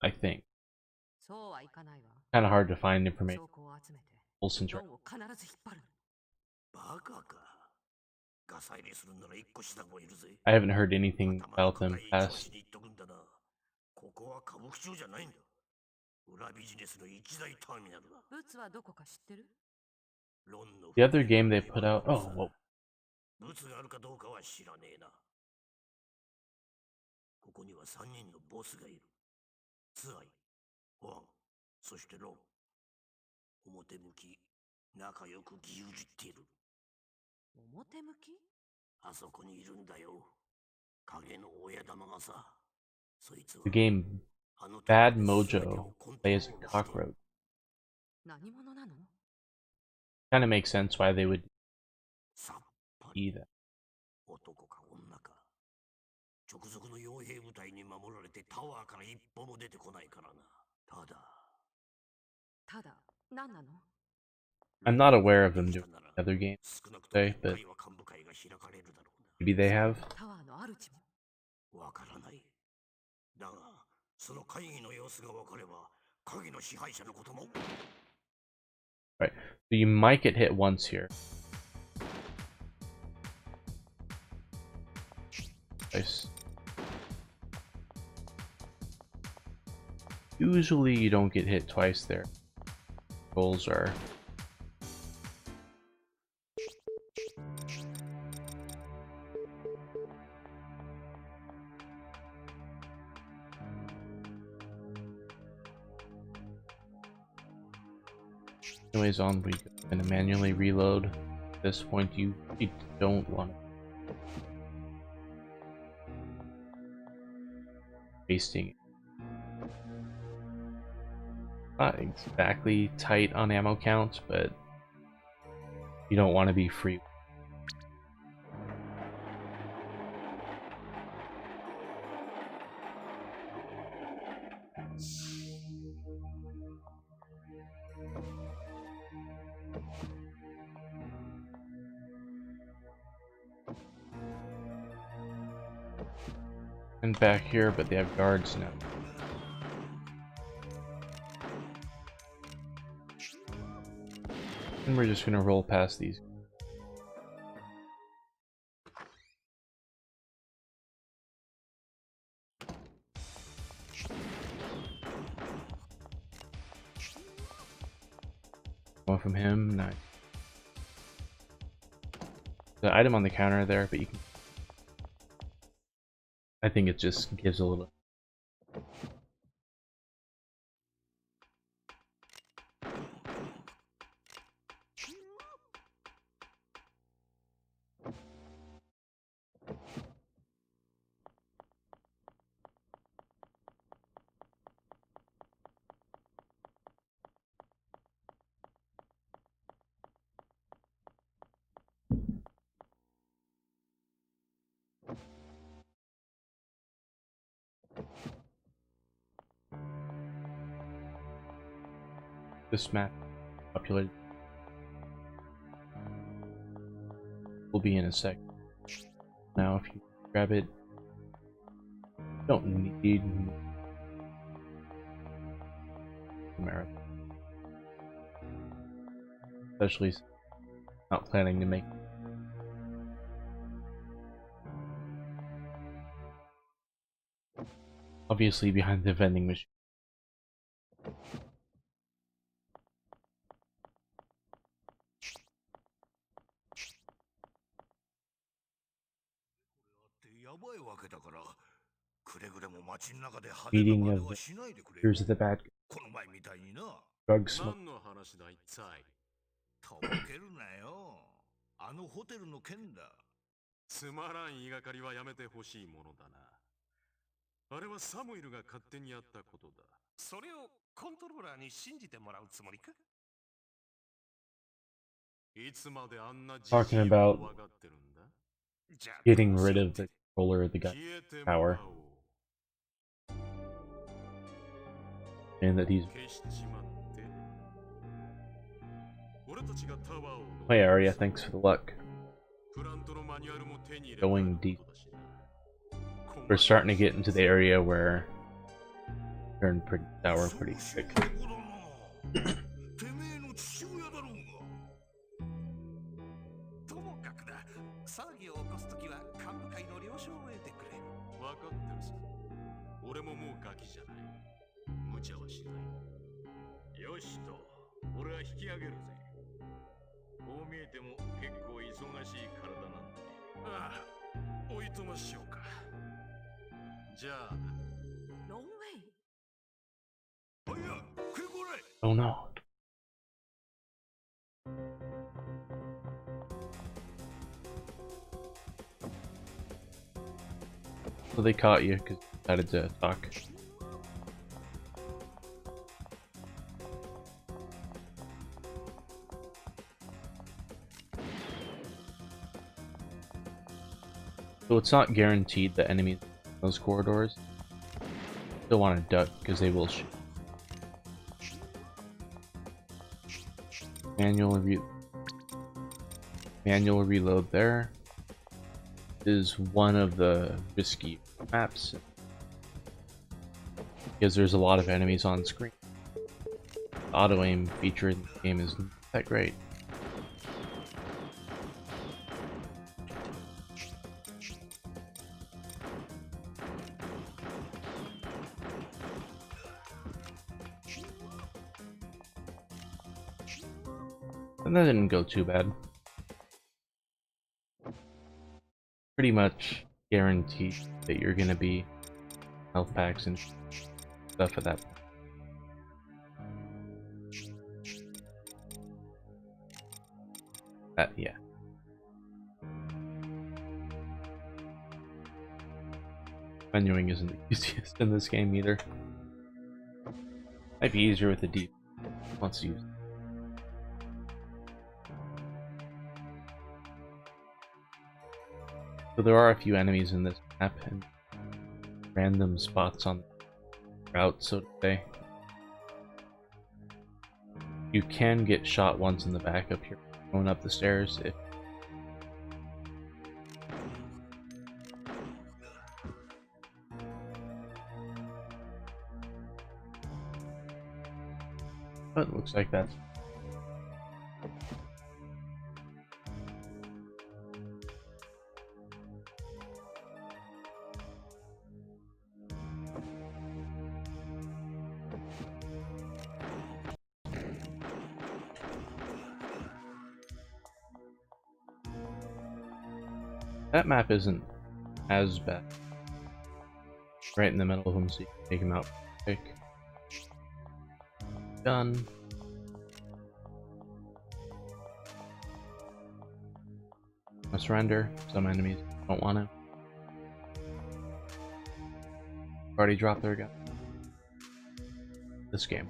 I think. Kind of hard to find information. Olsen's right. I haven't heard anything about them past. The other game they put out. Oh, whoa. ここには3人のボスがいる。ツアイ、ホアン、そしてロン。表向き、仲良く牛耳っている。表向き？あそこにいるんだよ。影の親玉がさ。そいつは。The game Bad Mojo plays a cockroach. 何者なの? Kind of makes sense why they would be that. 男か女か。直属の傭兵部隊に守られてタワーから一歩も出てこないからな。ただ、何なの? I'm not aware of them doing other games today, but maybe they have. タワーの主もわからない。だが、その会議の様子がわかれば、影の支配者のことも。Right, so you might get hit once here. Nice. Usually you don't get hit twice there. Goals are. Anyways, on we gonna manually reload. At this point, you don't want to. Wasting. Not exactly tight on ammo counts, but you don't want to be free. And back here, but they have guards now. And we're just gonna roll past these. One from him, nice. The item on the counter there, but you can. I think it just gives a little. this map populated. Will be in a sec. Now, if you grab it, you don't need marathon, especially not planning to make. Obviously, behind the vending machine. Meeting of the here's the bad drug smoke. とぼけるなよ。あのホテルの件だ。つまらん言いがかりはやめてほしいものだな。あれはサムエルが勝手にやったことだ。それをコントローラーに信じてもらうつもりか？いつまであんなじじいを Talking about 怖がってるんだ？ getting rid of the controller of the gun power, and that he's Hey Arya, thanks for the luck. Going deep. We're starting to get into the area where turn pretty sour pretty quick. 騒ぎを起こすときは幹部会の了承を得てくれ。分かってるさ。俺ももうガキじゃない。無茶はしない。よしと、俺は引き上げるぜ。こう見えても結構忙しい体なんで。ああ、おいとましようか。じゃあ。ロンウェイ。おいや、食いこれ。Oh no. So they caught you because you decided to talk. So it's not guaranteed that enemies in those corridors still want to duck because they will shoot. Manual reload there is one of the risky maps because there's a lot of enemies on screen. The auto aim feature in the game is not that great. And that didn't go too bad. Pretty much guaranteed that you're gonna be health packs and stuff at that point. Yeah. Menuing isn't the easiest in this game either. Might be easier with the D once used. So there are a few enemies in this map and random spots on the route, so to say. You can get shot once in the back up here, going up the stairs if but it looks like that's that map isn't as bad. Right in the middle of them, so you can take them out quick. Done. I surrender. Some enemies don't want to. Already dropped their gun. This game.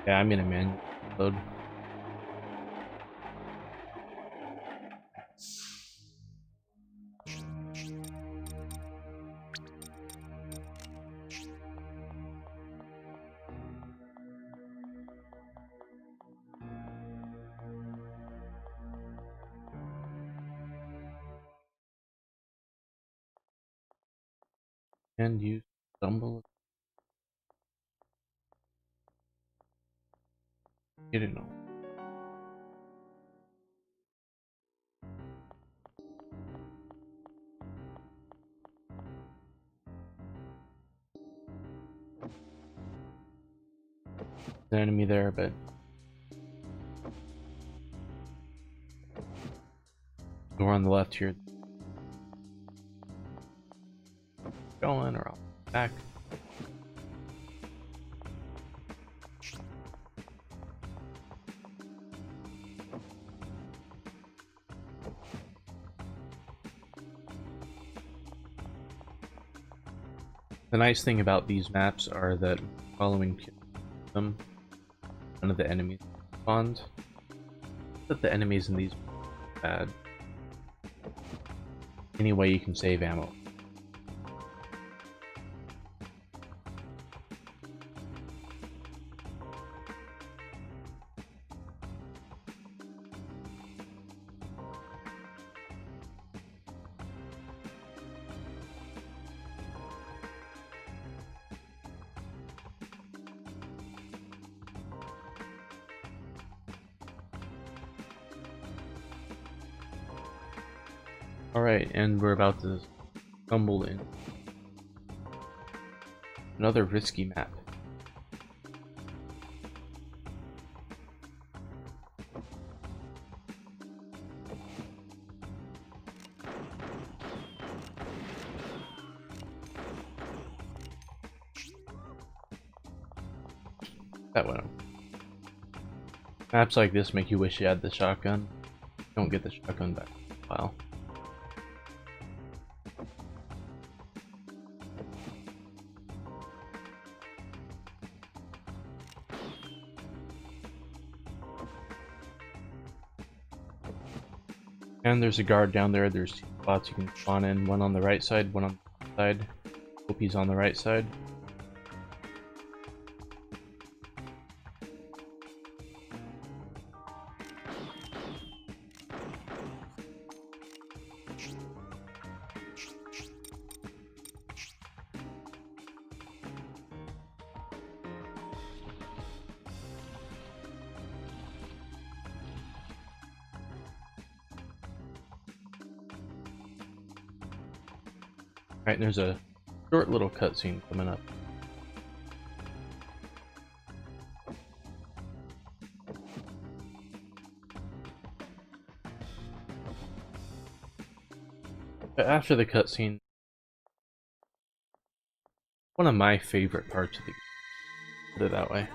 Yeah, I'm in a manual mode. And you stumble. You didn't know. There's an enemy there, but door on the left here. Going or I'll back. The nice thing about these maps are that following them, none of the enemies spawned. That the enemies in these are bad. Any way you can save ammo. Alright, and we're about to stumble in another risky map. That went up. Maps like this make you wish you had the shotgun. Don't get the shotgun back in a while. And there's a guard down there. There's two spots you can spawn in. One on the right side, one on the left side. Hope he's on the right side. Alright, there's a short little cutscene coming up. But after the cutscene, one of my favorite parts of the game. Put it that way.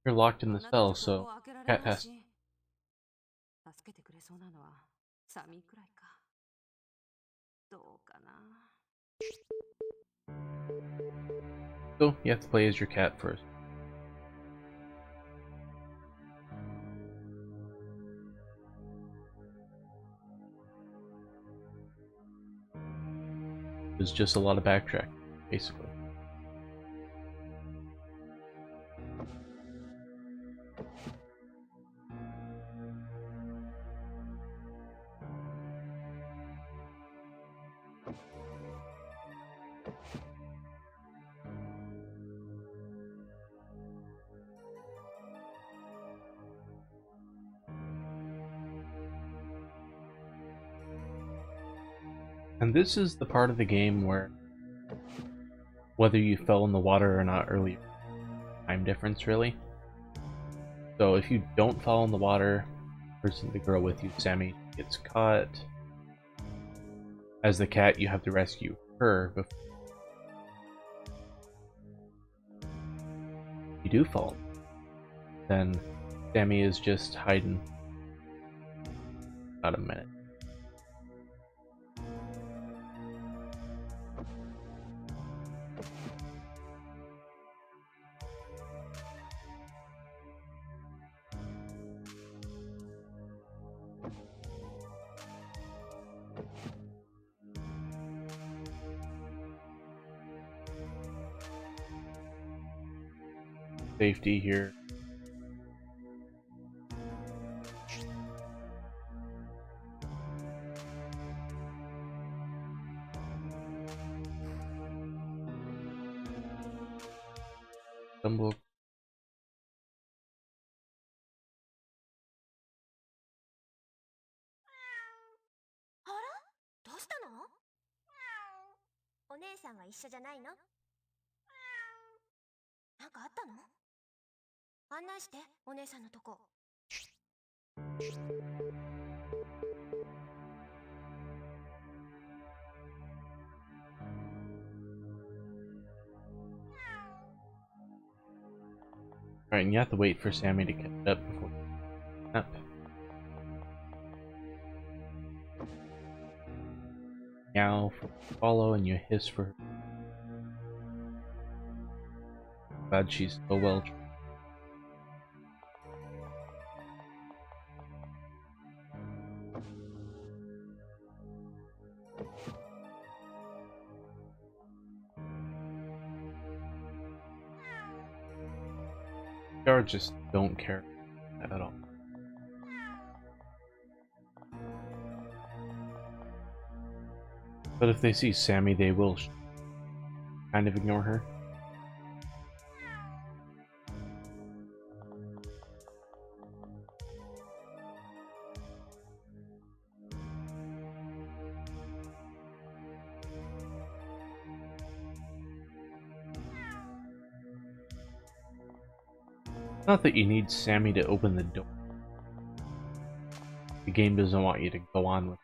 You're locked in the cell, so Cat has. So you have to play as your cat first. It's just a lot of backtrack, basically. And this is the part of the game where whether you fell in the water or not earlier, time difference really. So if you don't fall in the water, the girl with you, Sammy, gets caught. As the cat, you have to rescue her before you do fall. Then Sammy is just hiding. About a minute. Safety here. Stumble. あら、どうしたの？お姉さんが一緒じゃないの？なんかあったの？案内して、お姉さんのとこ。Alright, and you have to wait for Sammy to catch up before up. Meow for follow, and you hiss for her. Glad she's so well trained. Guards just don't care at all. But if they see Sammy, they will kind of ignore her. Not that you need Sammy to open the door. The game doesn't want you to go on with it.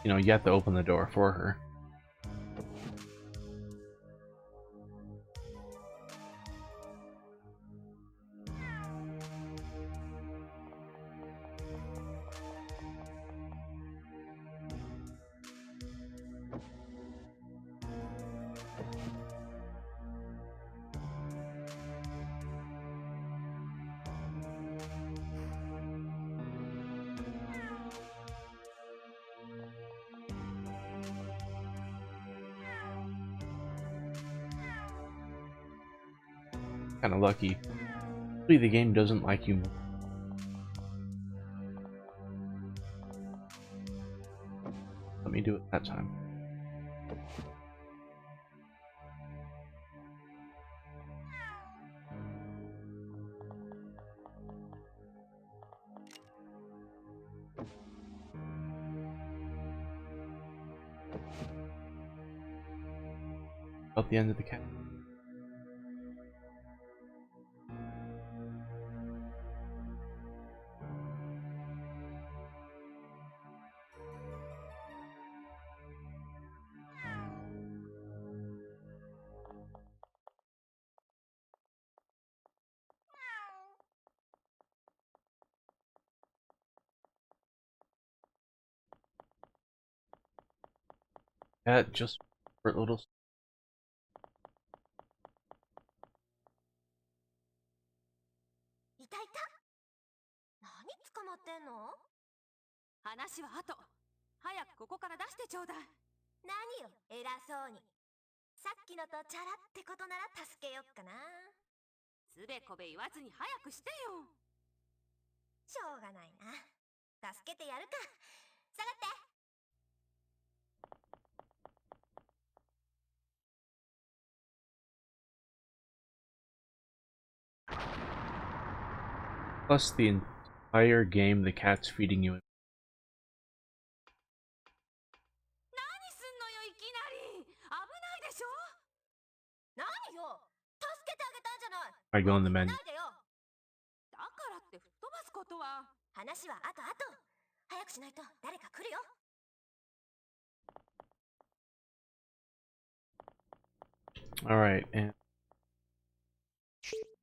You know, you have to open the door for her. Kind of lucky. Hopefully the game doesn't like you. Let me do it that time. Out the end of the cat. Cat just for a little. いたいた。何捕まってんの？話は後。早くここから出してちょうだい。何よ、偉そうに。さっきのとチャラってことなら助けよっかな。つべこべ言わずに早くしてよ。しょうがないな。助けてやるか。下がって。Plus the entire game the cat's feeding you. 何すんのよ、いきなり。危ないでしょ。何よ、助けてあげたんじゃない。 I go on the menu. ないでよ。だからって吹っ飛ばすことは。話は後々。早くしないと誰か来るよ。Alright, and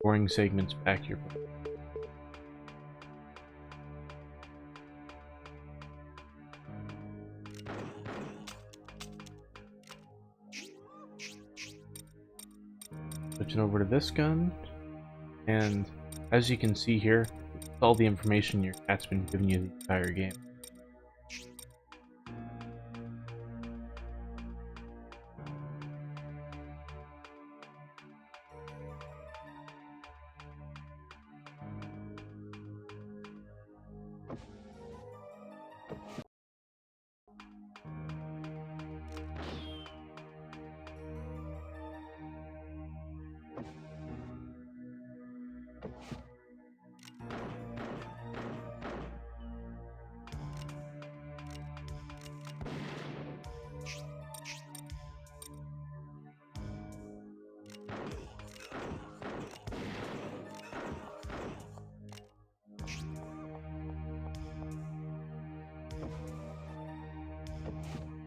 boring segments back here. Switching over to this gun, and as you can see here, it's all the information your cat's been giving you the entire game.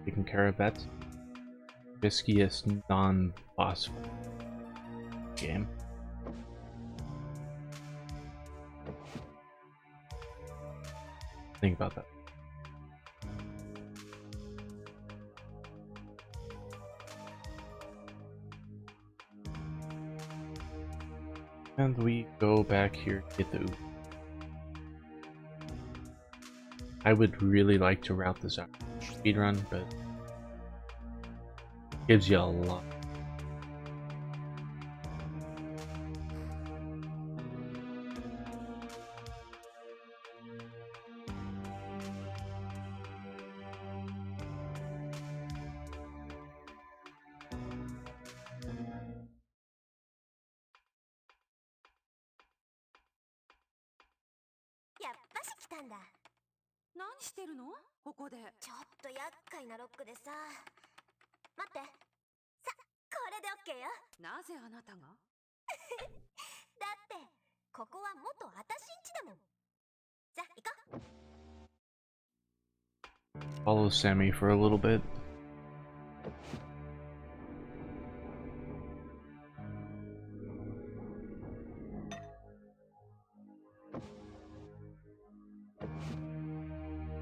Taking care of that riskiest non-boss game. Think about that. And we go back here to get the ooze. I would really like to route this out speedrun, but it gives you a lot.やっぱし来たんだ。何してるのここで。ちょっと厄介なロックでさ。待って。さ、これでオッケーよ。なぜあなたがだってここは元あたしんちだもん。じゃ、行こう。 Follow Sammy for a little bit.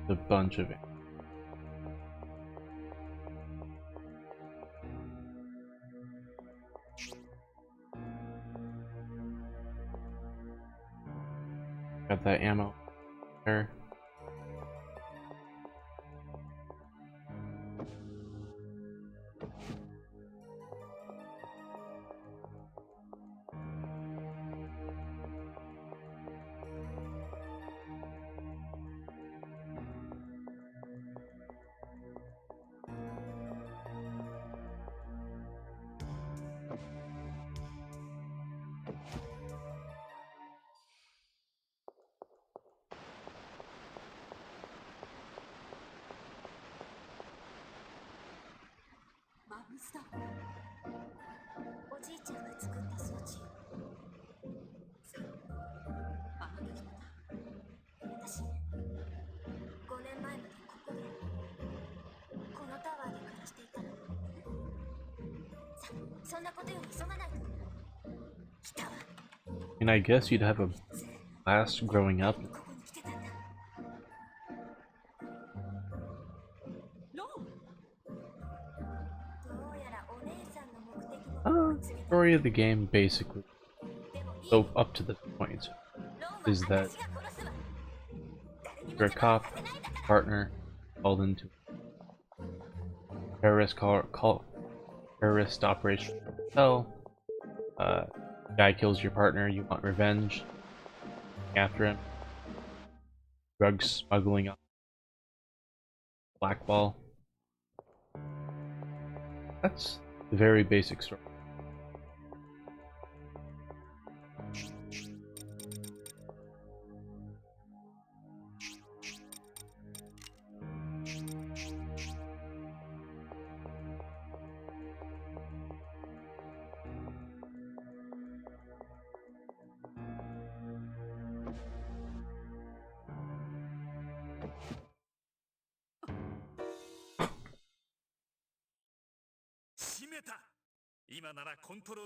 A bunch of it. Got that ammo there.おじいちゃんが作った装置。あの時私、5年前までここで、このタワーで暮らしていたの。さ、そんなことより急がないと。来たわ。 And I guess you'd have a blast growing up. ここに来てたんだ。ロン。どうやらお姉さんの目的も。Story of the game, basically, so up to this point, is that you're a cop, partner, called into terrorist terrorist operation. So, guy kills your partner, you want revenge, after him, drug smuggling up, blackball. That's the very basic story.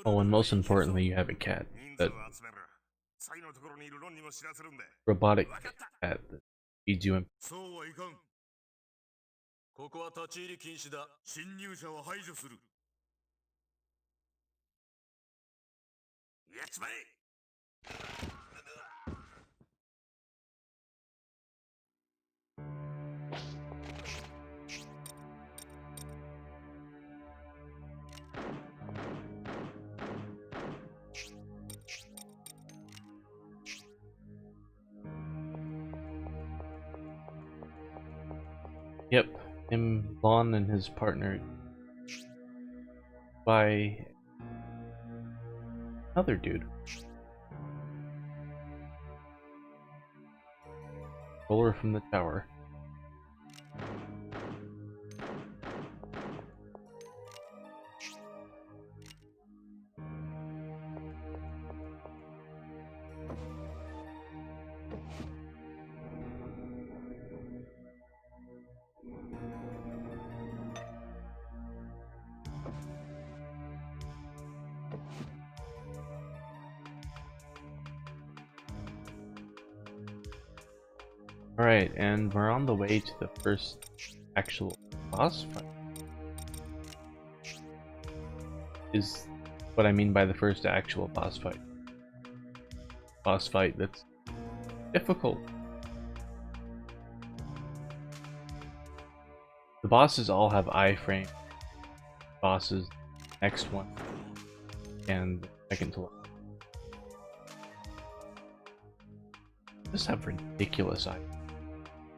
Oh, and most importantly, you have a cat. That robotic cat that feeds you in. そうはいかん。ここは立ち入り禁止だ。侵入者は排除する。やっちまえ。Yep, him, Vaughn, and his partner by another dude. Roller from the tower. Alright, and we're on the way to the first actual boss fight. Is what I mean by the first actual boss fight. Boss fight that's difficult. The bosses all have iframe. Bosses, next one, and second to last. Just have ridiculous eyes.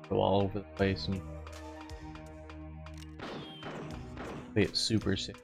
Go all over the place and play it super sick.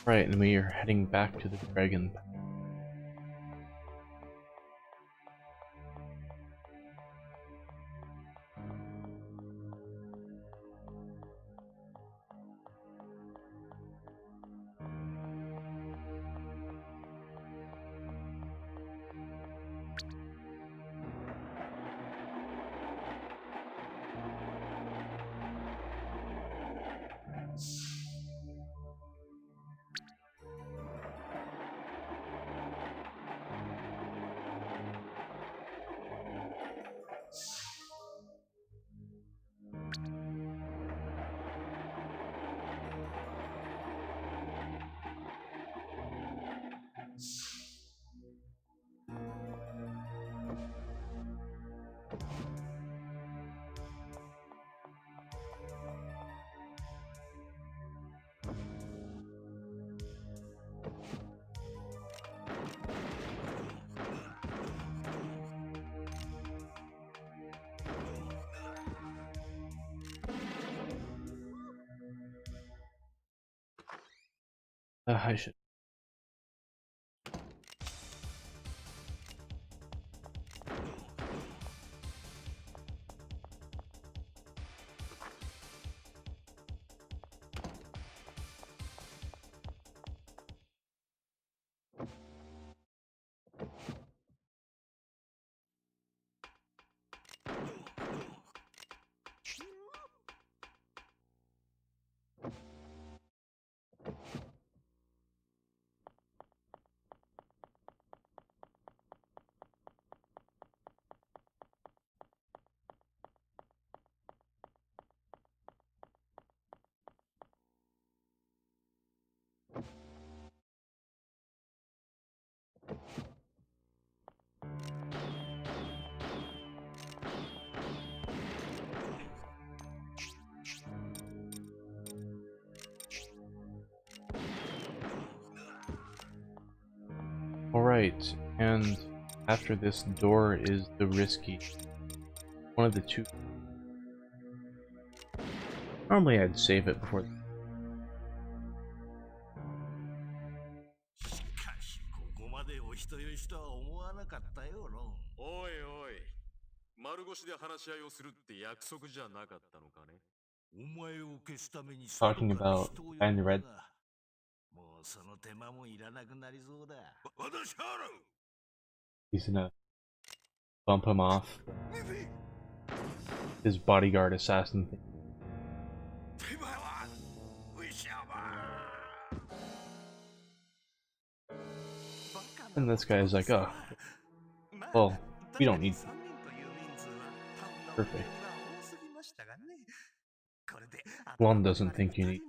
Right, and we are heading back to the dragon. I should. Alright, and after this door is the risky. One of the two. Normally I'd save it before. しかしここまでお人よしとは思わったよ、ロン。おいおい、丸腰で話し合いをするって約束じゃなかったのかね。お前を消すために Talking 外から about 人を呼 guy in ん the だ red. が、もうその手間もいらなくなりそうだ。私払う。 He's gonna bump him off. His bodyguard assassin thing. 手間はウィシャバ And this guy's like, oh, well, we don't need perfect. One doesn't think you need.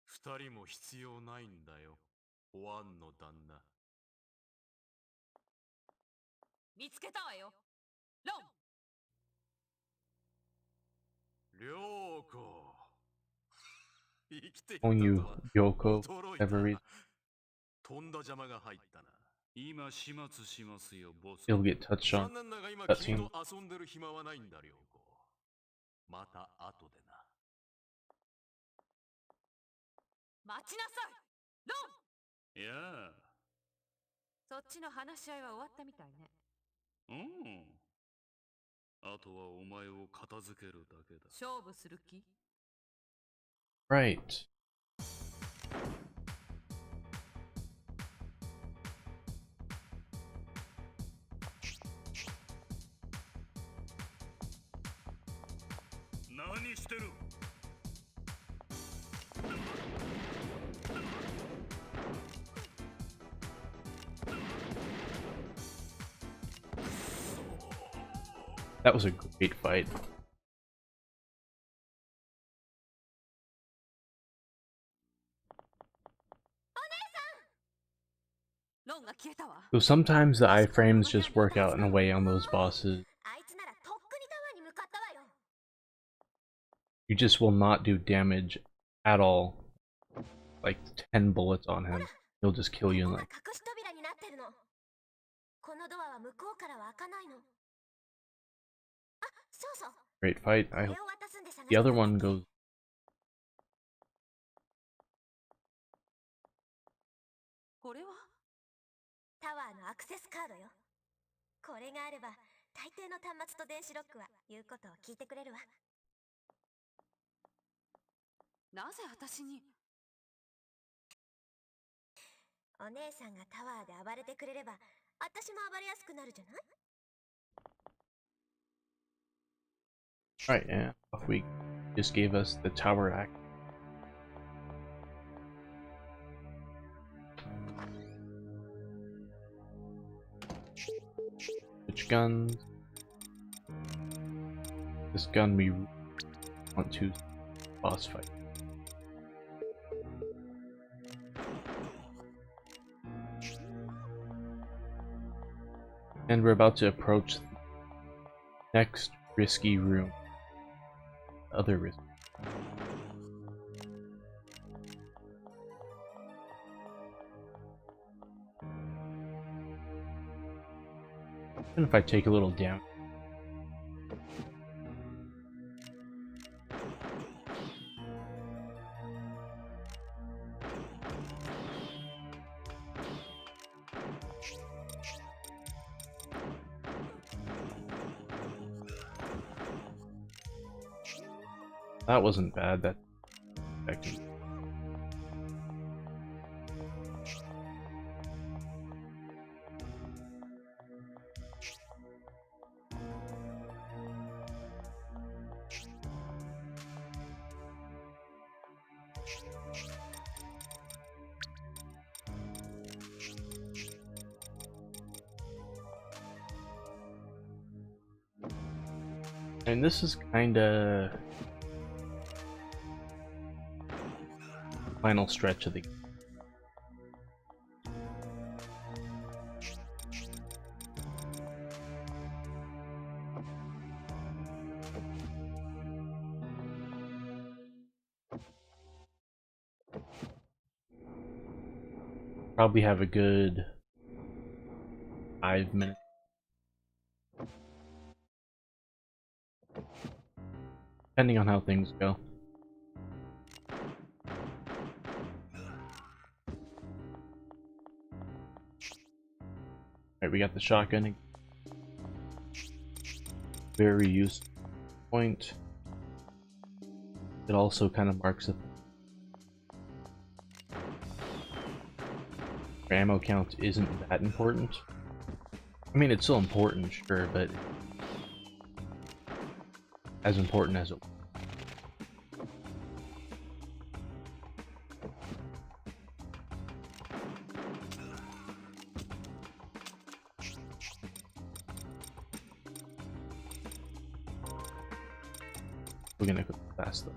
二人も必要ないんだよ。ワンの旦那。見つけたわよ。ロン。りょうこ。生きていた When と you は Yoko 驚いた ever read, とんだ邪魔が入ったな。今始末しますよ、ボス。 he'll get touched on. 残念だが今 Cutscene. 君と遊んでる暇はないんだ、りょうこ。また後でな。待ちなさい。ロン。いやそっちの話し合いは終わったみたいね。あとはお前を片付けるだけだ。勝負する気？ Right. Naniしてる? That was a great fight. ロンが消えたわ。 So sometimes the iframes just work out in a way on those bosses. あいつならとっくにタワーに向かったわよ。 You just will not do damage at all. Like 10 bullets on him. He'll just kill you in ここが like 隠し扉になってるの。このドアは向こうからは開かないの。あ、そうそう。 great fight. I こ hope れを渡すんで探して the other one goes. これは？タワーのアクセスカードよ。これがあれば大抵の端末と電子ロックは言うことを聞いてくれるわ。なぜ私に？お姉さんがタワーで暴れてくれれば私も暴れやすくなるじゃない？ Right, and off we just gave us the tower act. Which gun? This gun we want to boss fight. And we're about to approach the next risky room. Other risk. Even if I take a little damage. That wasn't bad. That actually. And this is kinda final stretch of the game. Probably have a good 5 minutes. Depending on how things go. Alright, we got the shotgun. Very useful point. It also kind of marks that the ammo count isn't that important. I mean, it's still important, sure, but as important as it was. We're gonna go fast though.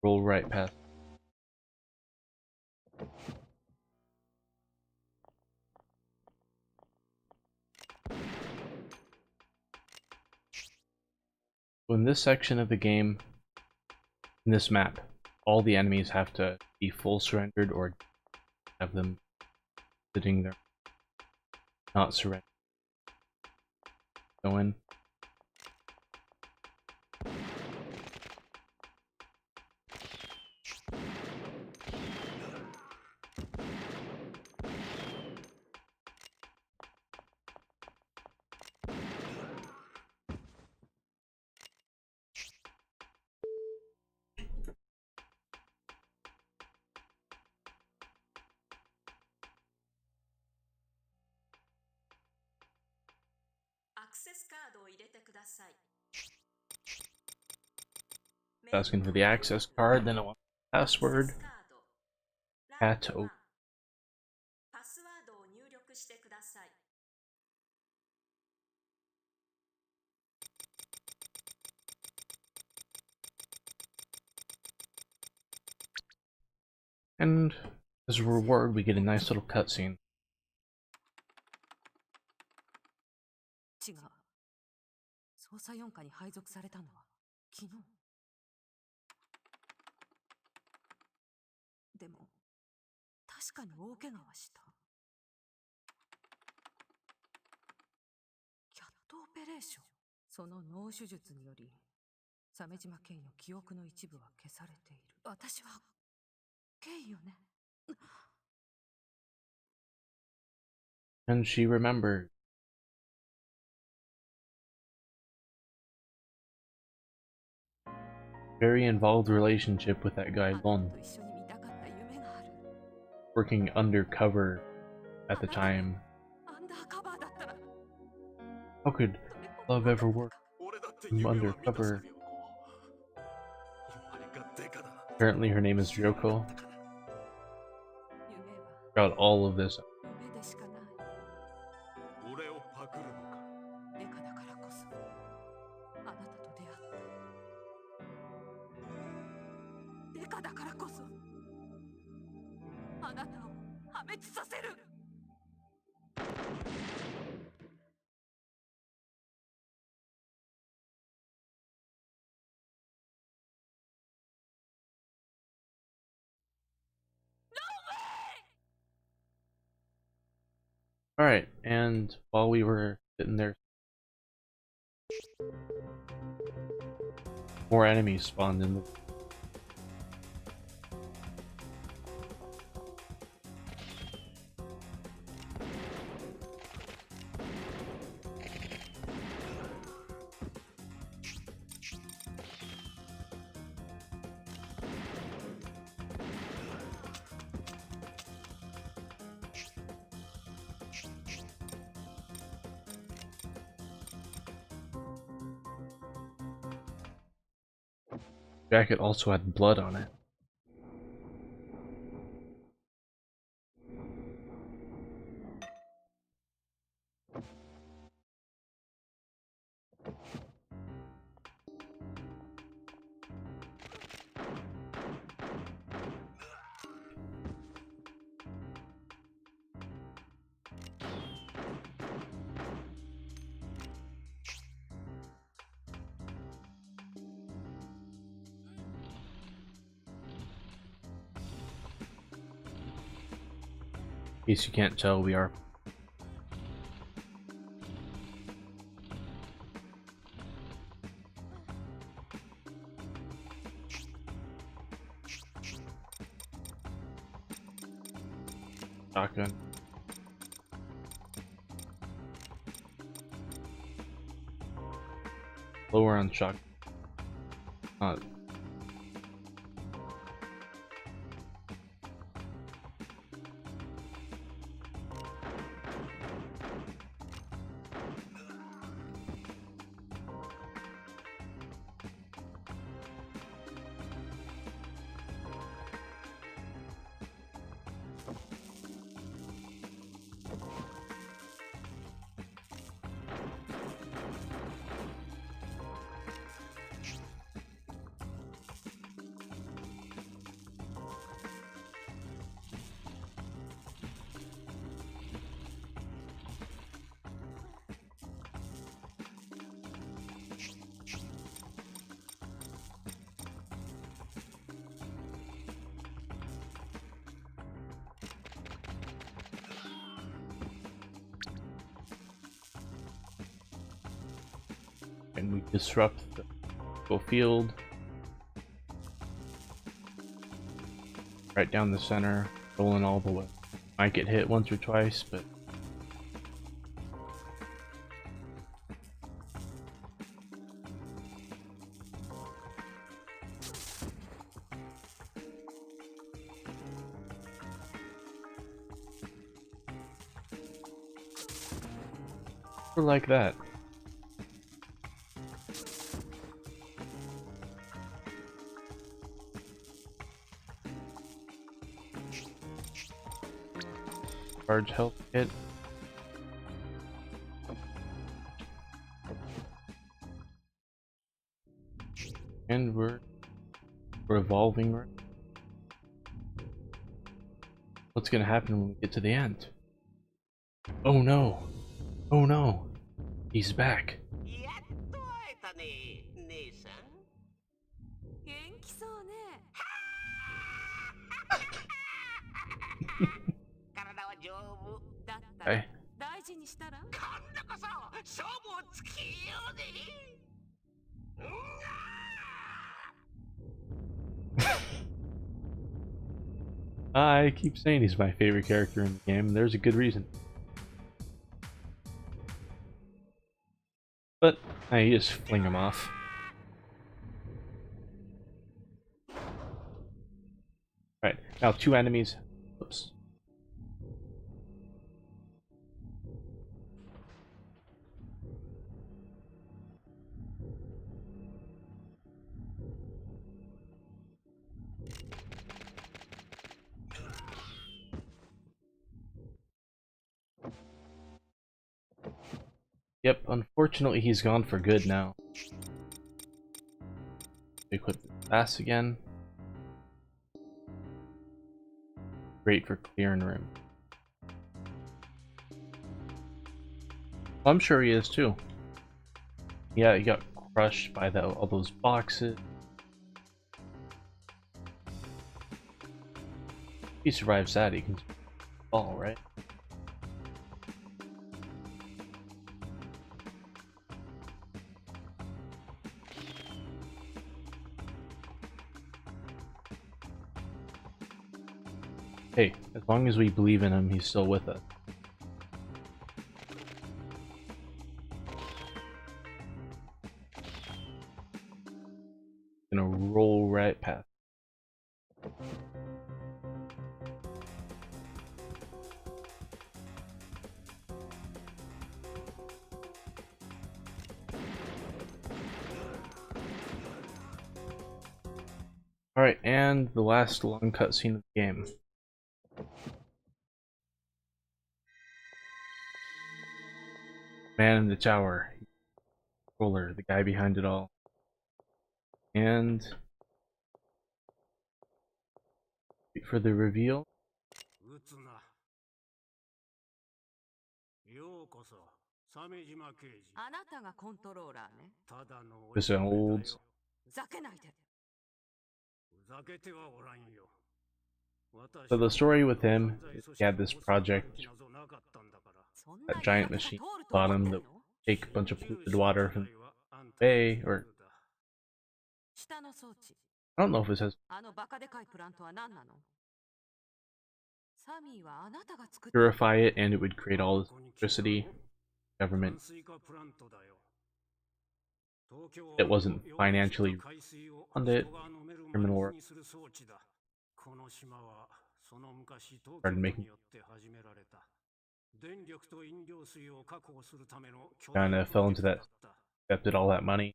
Roll right past. So in this section of the game, in this map, all the enemies have to be full surrendered or have them sitting there not surrendered. Go in. Asking for the access card, then I want the password. At O. And as a reward, we get a nice little cutscene. 違う。捜査四課に配属されたのは昨日。でも、確かに大怪我はした。キャットオペレーション。その脳手術により、鮫島ケイの記憶の一部は消されている。私は、ケイよね。And she remembered. Very involved relationship with that guy Lon. Working undercover at the time. How could love ever work undercover? Apparently her name is Ryoko. Got all of this. Alright, and while we were sitting there, more enemies spawned in the jacket also had blood on it. In case you can't tell, we are lower on shock. And we disrupt the full field right down the center, rolling all the way. Might get hit once or twice, but we're like that. Large health kit. And we're evolving. What's gonna happen when we get to the end? Oh no! Oh no! He's back! Hey. I keep saying he's my favorite character in the game, and there's a good reason. But you just fling him off. Right, now 2 enemies. Oops. Yep, unfortunately he's gone for good now. Equip the fast again. Great for clearing room. Well, I'm sure he is too. Yeah, he got crushed by all those boxes. If he survives that, he can fall, right? Hey, as long as we believe in him, he's still with us. Gonna roll right past. Alright, and the last long cutscene of the game. Man in the tower. Controller, the guy behind it all. And wait for the reveal. This is an old. So the story with him is he had this project, that giant machine bottom that would take a bunch of polluted water from the bay, or I don't know if it says purify it, and it would create all this electricity. Government it wasn't financially funded. Criminal started making kind of fell into that, accepted all that money.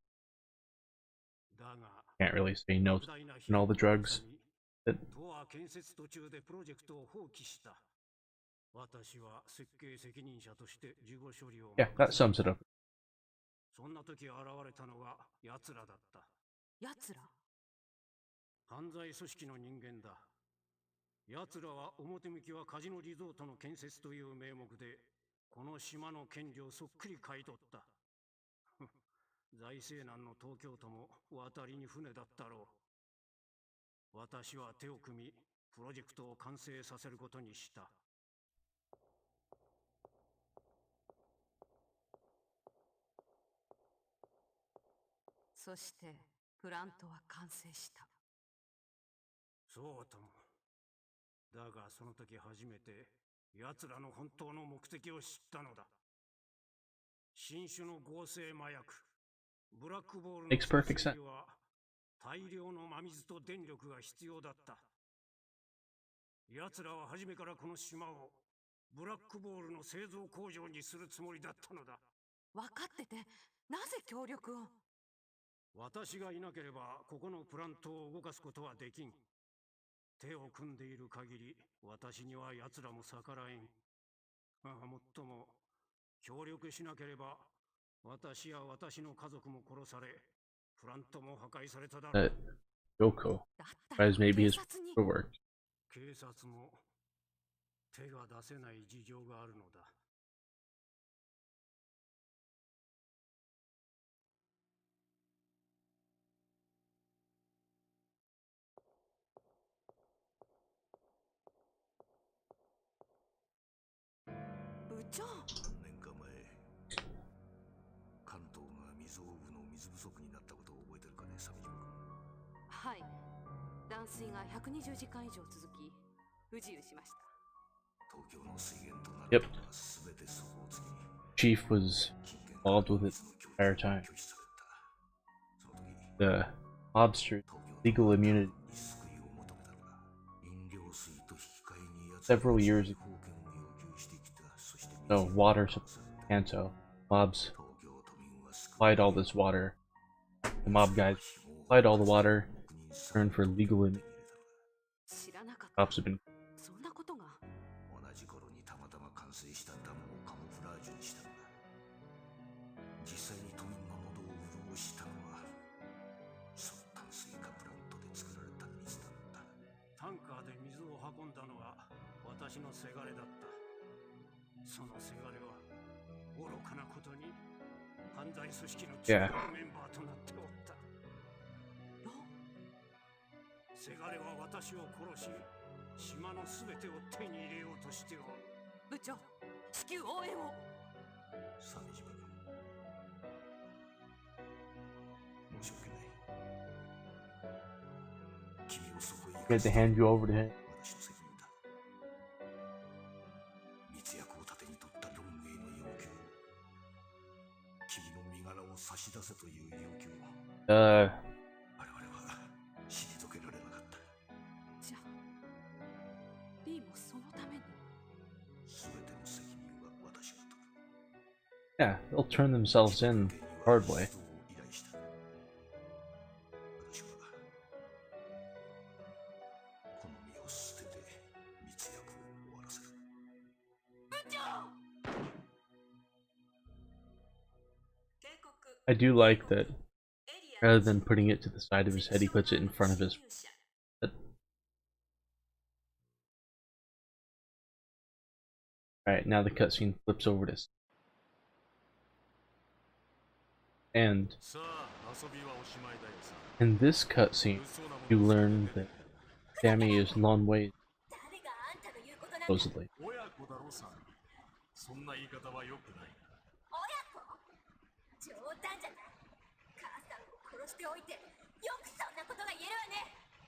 Can't really say no to all the drugs. But yeah, that sums it up. そんな時現れたのが奴らだった。奴ら？犯罪組織の人間だ。奴らは表向きはカジノリゾートの建設という名目で、この島の権利をそっくり買い取った。財政難の東京都も渡りに船だったろう。私は手を組み、プロジェクトを完成させることにした。そしてプラントは完成した。そうとも。だがその時初めて奴らの本当の目的を知ったのだ。新種の合成麻薬、ブラックボールの製造には大量の真水と電力が必要だった。奴らは初めからこの島をブラックボールの製造工場にするつもりだったのだ。分かってて、なぜ協力を？私がいなければここのプラントを動かすことはできん。手を組んでいる限り私には奴らも逆らえん。もっとも協力しなければ私や私の家族も殺され、プラントも破壊されただろう。Yoko tries maybe his work. 警察も手が出せない事情があるのだ。部長。何年か前、関東が未曾有の水不足になったことを覚えてるかね、鮫島君。はい。断水が120時間以上続き、不自由しました。東京の水源となるのは全て底をつき、Chief was involved with it the entire time. The mobster legal immunity several years ago. So water Kanto mobs supplied all this water. The mob guys supplied all the water, turned for legal immunity. Cops have been yeah. せがれは私を殺し、島のすべてを手に入れようとしておる。部長、至急応援を。鮫島君、申し訳ない。君をそこへ行 He had to hand you over to him. 私の責任だ。密約を盾に取ったロンウェイの要求、君の身柄を差し出せという要求を。我々は退けられなかった。じゃあ、リーもそのために。すべての責任は私が取る。Yeah, they'll turn themselves in the hard way. 私はこの身を捨てて密約を終わらせる。部長。 I do like that rather than putting it to the side of his head, he puts it in front of his head. Alright, now the cutscene flips over to... And in this cutscene, you learn that Sammy is Lon Wei, supposedly.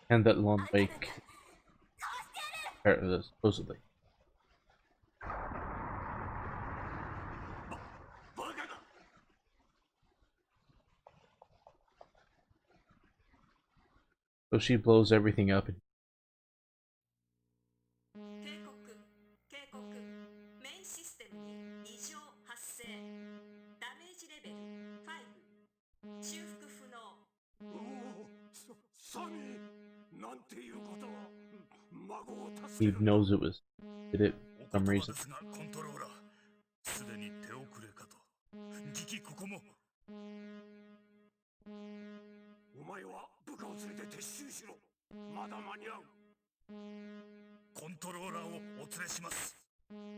And that Lon Wei supposedly. So she blows everything up. 警告警告メインシステムに異常発生ダメージレベル5修復不能おお、サミー、なんていうことを。孫を He 助けるんだ。 knows it was did it お for some 言葉 reason. ですがコントローラーすでに手遅れかと。機器ここも。お前は部下を連れて撤収しろ。まだ間に合う。コントローラーをお連れします。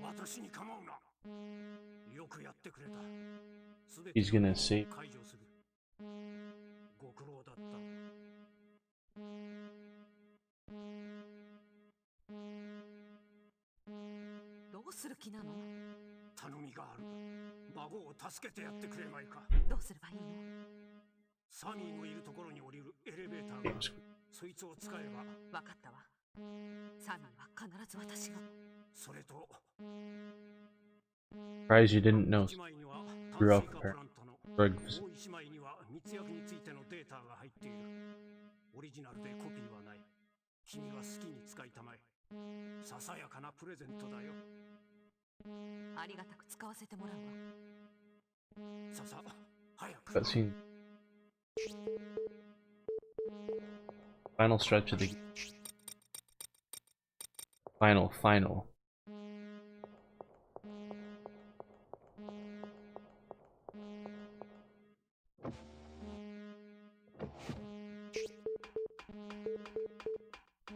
私に構うな。よくやってくれた。すべ He's ての gonna save. 解除する。ご苦労だった。どうする気なの？頼みがある。孫を助けてやってくれまいか。どうすればいいの？サミーのいるところに降りるエレベーターが、そいつを使えば。わかったわ。サミーは必ず私が。それと Surprised you didn't know. 一枚には Grew 炭 up 水化 her プラントの drug もう一枚には密約についてのデータが入っている。オリジナルでコピーはない。君が好きに使いたまえ。ささやかなプレゼントだよ。ありがたく使わせてもらうわ。ささ、早く。 Cutscene. Final stretch of the final.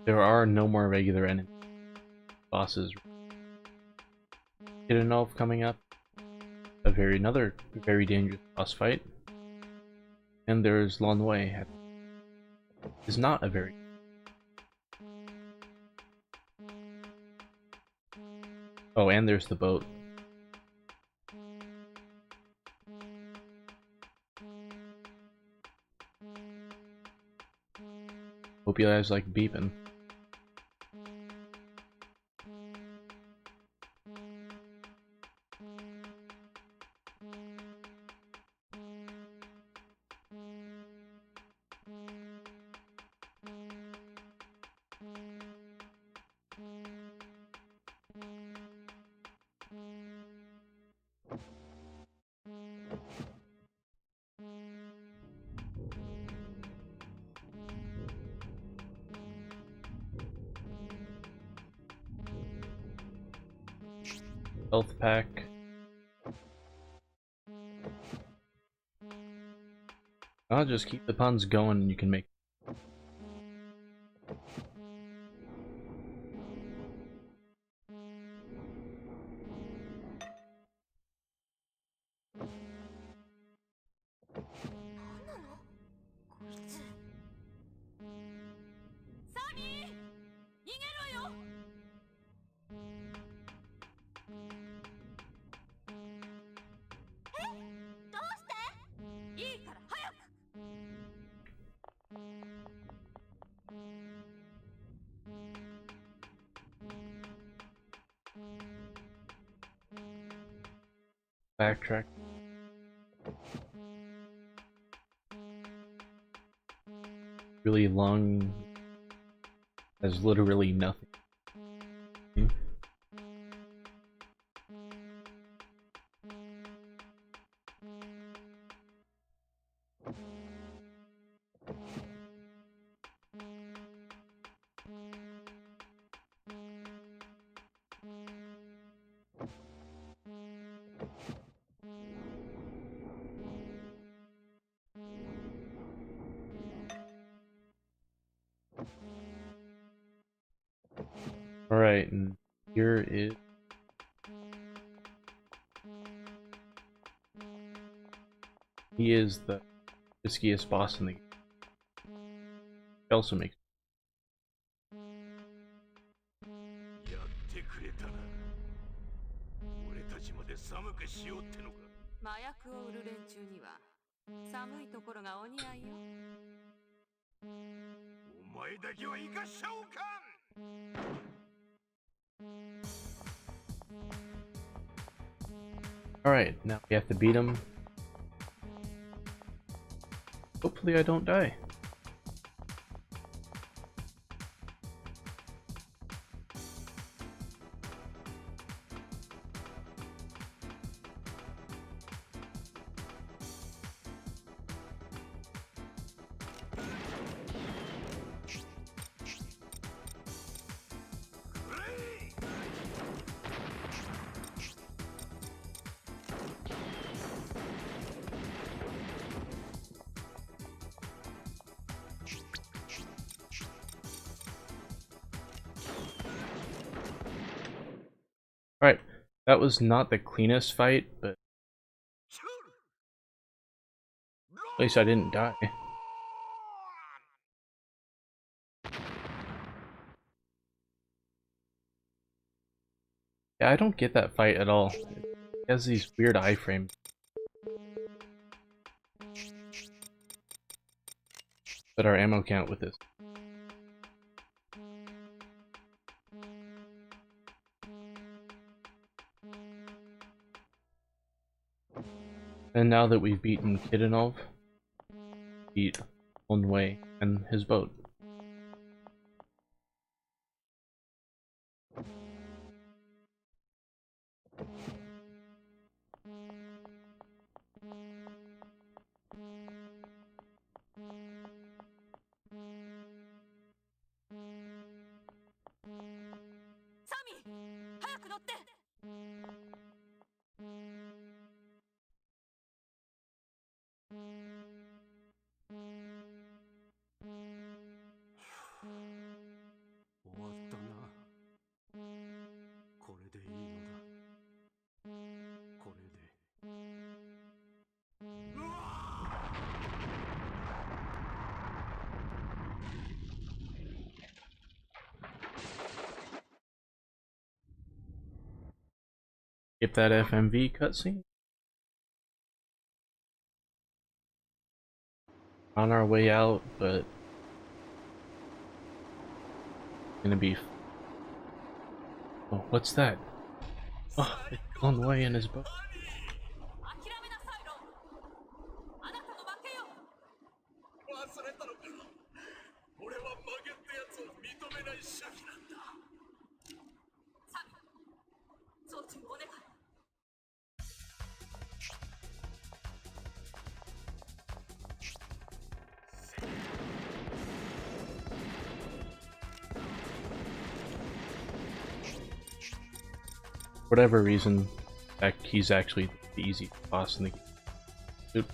There are no more regular enemies. Bosses. Hidden Elf coming up. Another very dangerous boss fight. And there's Lonway. Is not a very. Oh, and there's the boat. Hope you guys like beeping. Health pack. I'll just keep the puns going and you can make. Backtrack. Really long. Has literally nothing. Alright, and here is he is the riskiest boss in the game. He also makes やってくれたな。俺たちまで寒くしようってのか。麻薬を売る連中には寒いところがお似合いよ。お前だけは生かしちゃおうか。 Alright, now we have to beat him. Hopefully I don't die. That was not the cleanest fight, but at least I didn't die. Yeah, I don't get that fight at all. It has these weird iframes. But our ammo count with this. And now that we've beaten Kidinov, beat Onway and his boat. Skip that FMV cutscene. On our way out, but gonna be. Oh, what's that? Oh, it's on the way in his boat. For whatever reason, he's actually the easy boss in the game. Oop.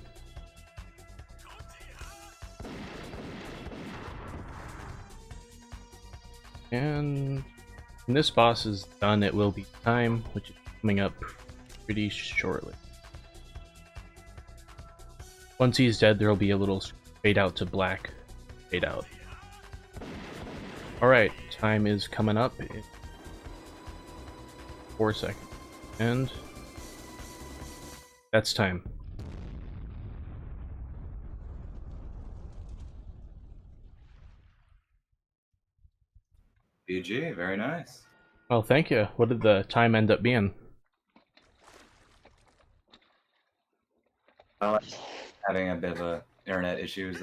And when this boss is done, it will be time, which is coming up pretty shortly. Once he's dead, there will be a little fade out to black. Fade out. Alright, time is coming up. 4 seconds. And that's time. BG, very nice. Oh, thank you. What did the time end up being? Having a bit of internet issues.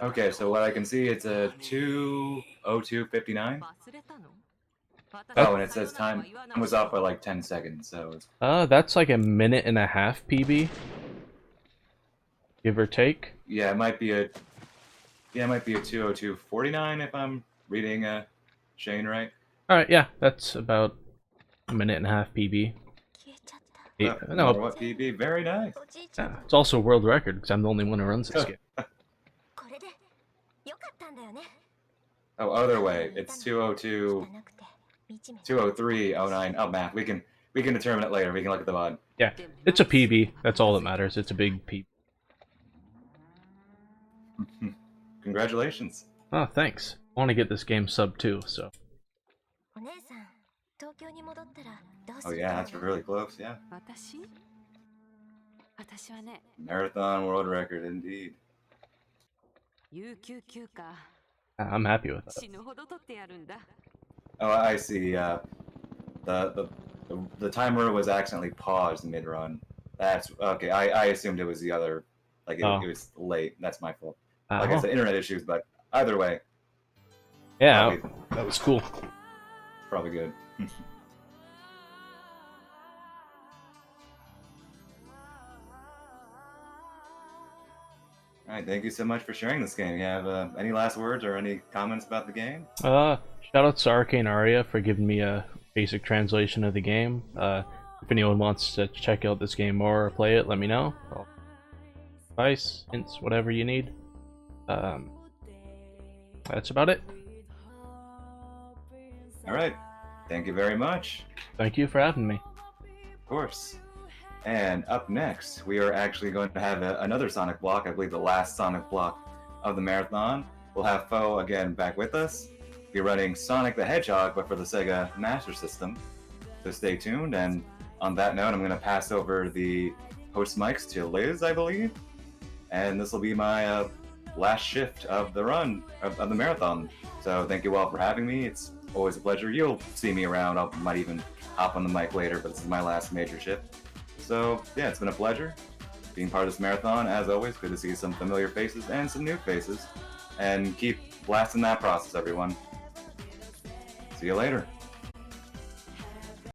Okay, so what I can see, it's a 2:02:59. Oh, and it says time was off by like 10 seconds, so it's... That's like a minute and a half PB, give or take. Yeah, it might be a 2:02:49 if I'm reading Shane right. All right, yeah, that's about a minute and a half PB. No, what PB? Very nice. Yeah, it's also a world record because I'm the only one who runs this game. Oh, other way. It's 2:03:09. Oh, math. We can determine it later. We can look at the mod. Yeah, it's a PB. That's all that matters. It's a big PB. Congratulations. Oh, thanks. I want to get this game sub too, so. Oh yeah, that's really close, yeah. Marathon world record, indeed. I'm happy with that. Oh, I see. The timer was accidentally paused mid-run. That's okay. I assumed it was the other, like it was late. That's my fault. Like I said, internet issues, but either way. Yeah, that was cool. Probably good. Alright, thank you so much for sharing this game. You have any last words or any comments about the game? Shout out to Arcane Aria for giving me a basic translation of the game. If anyone wants to check out this game more or play it, let me know. Advice, hints, whatever you need. That's about it. All right. Thank you very much. Thank you for having me. Of course. And up next, we are actually going to have another Sonic block. I believe the last Sonic block of the marathon. We'll have Foe again back with us. Be running Sonic the Hedgehog, but for the Sega Master System. So stay tuned. And on that note, I'm going to pass over the host mics to Liz, I believe. And this will be my last shift of the run of the marathon. So thank you all for having me. It's always a pleasure. You'll see me around. I might even hop on the mic later, but this is my last major shift. So yeah, it's been a pleasure being part of this marathon. As always, good to see some familiar faces and some new faces. And keep blasting that process, everyone. See you later.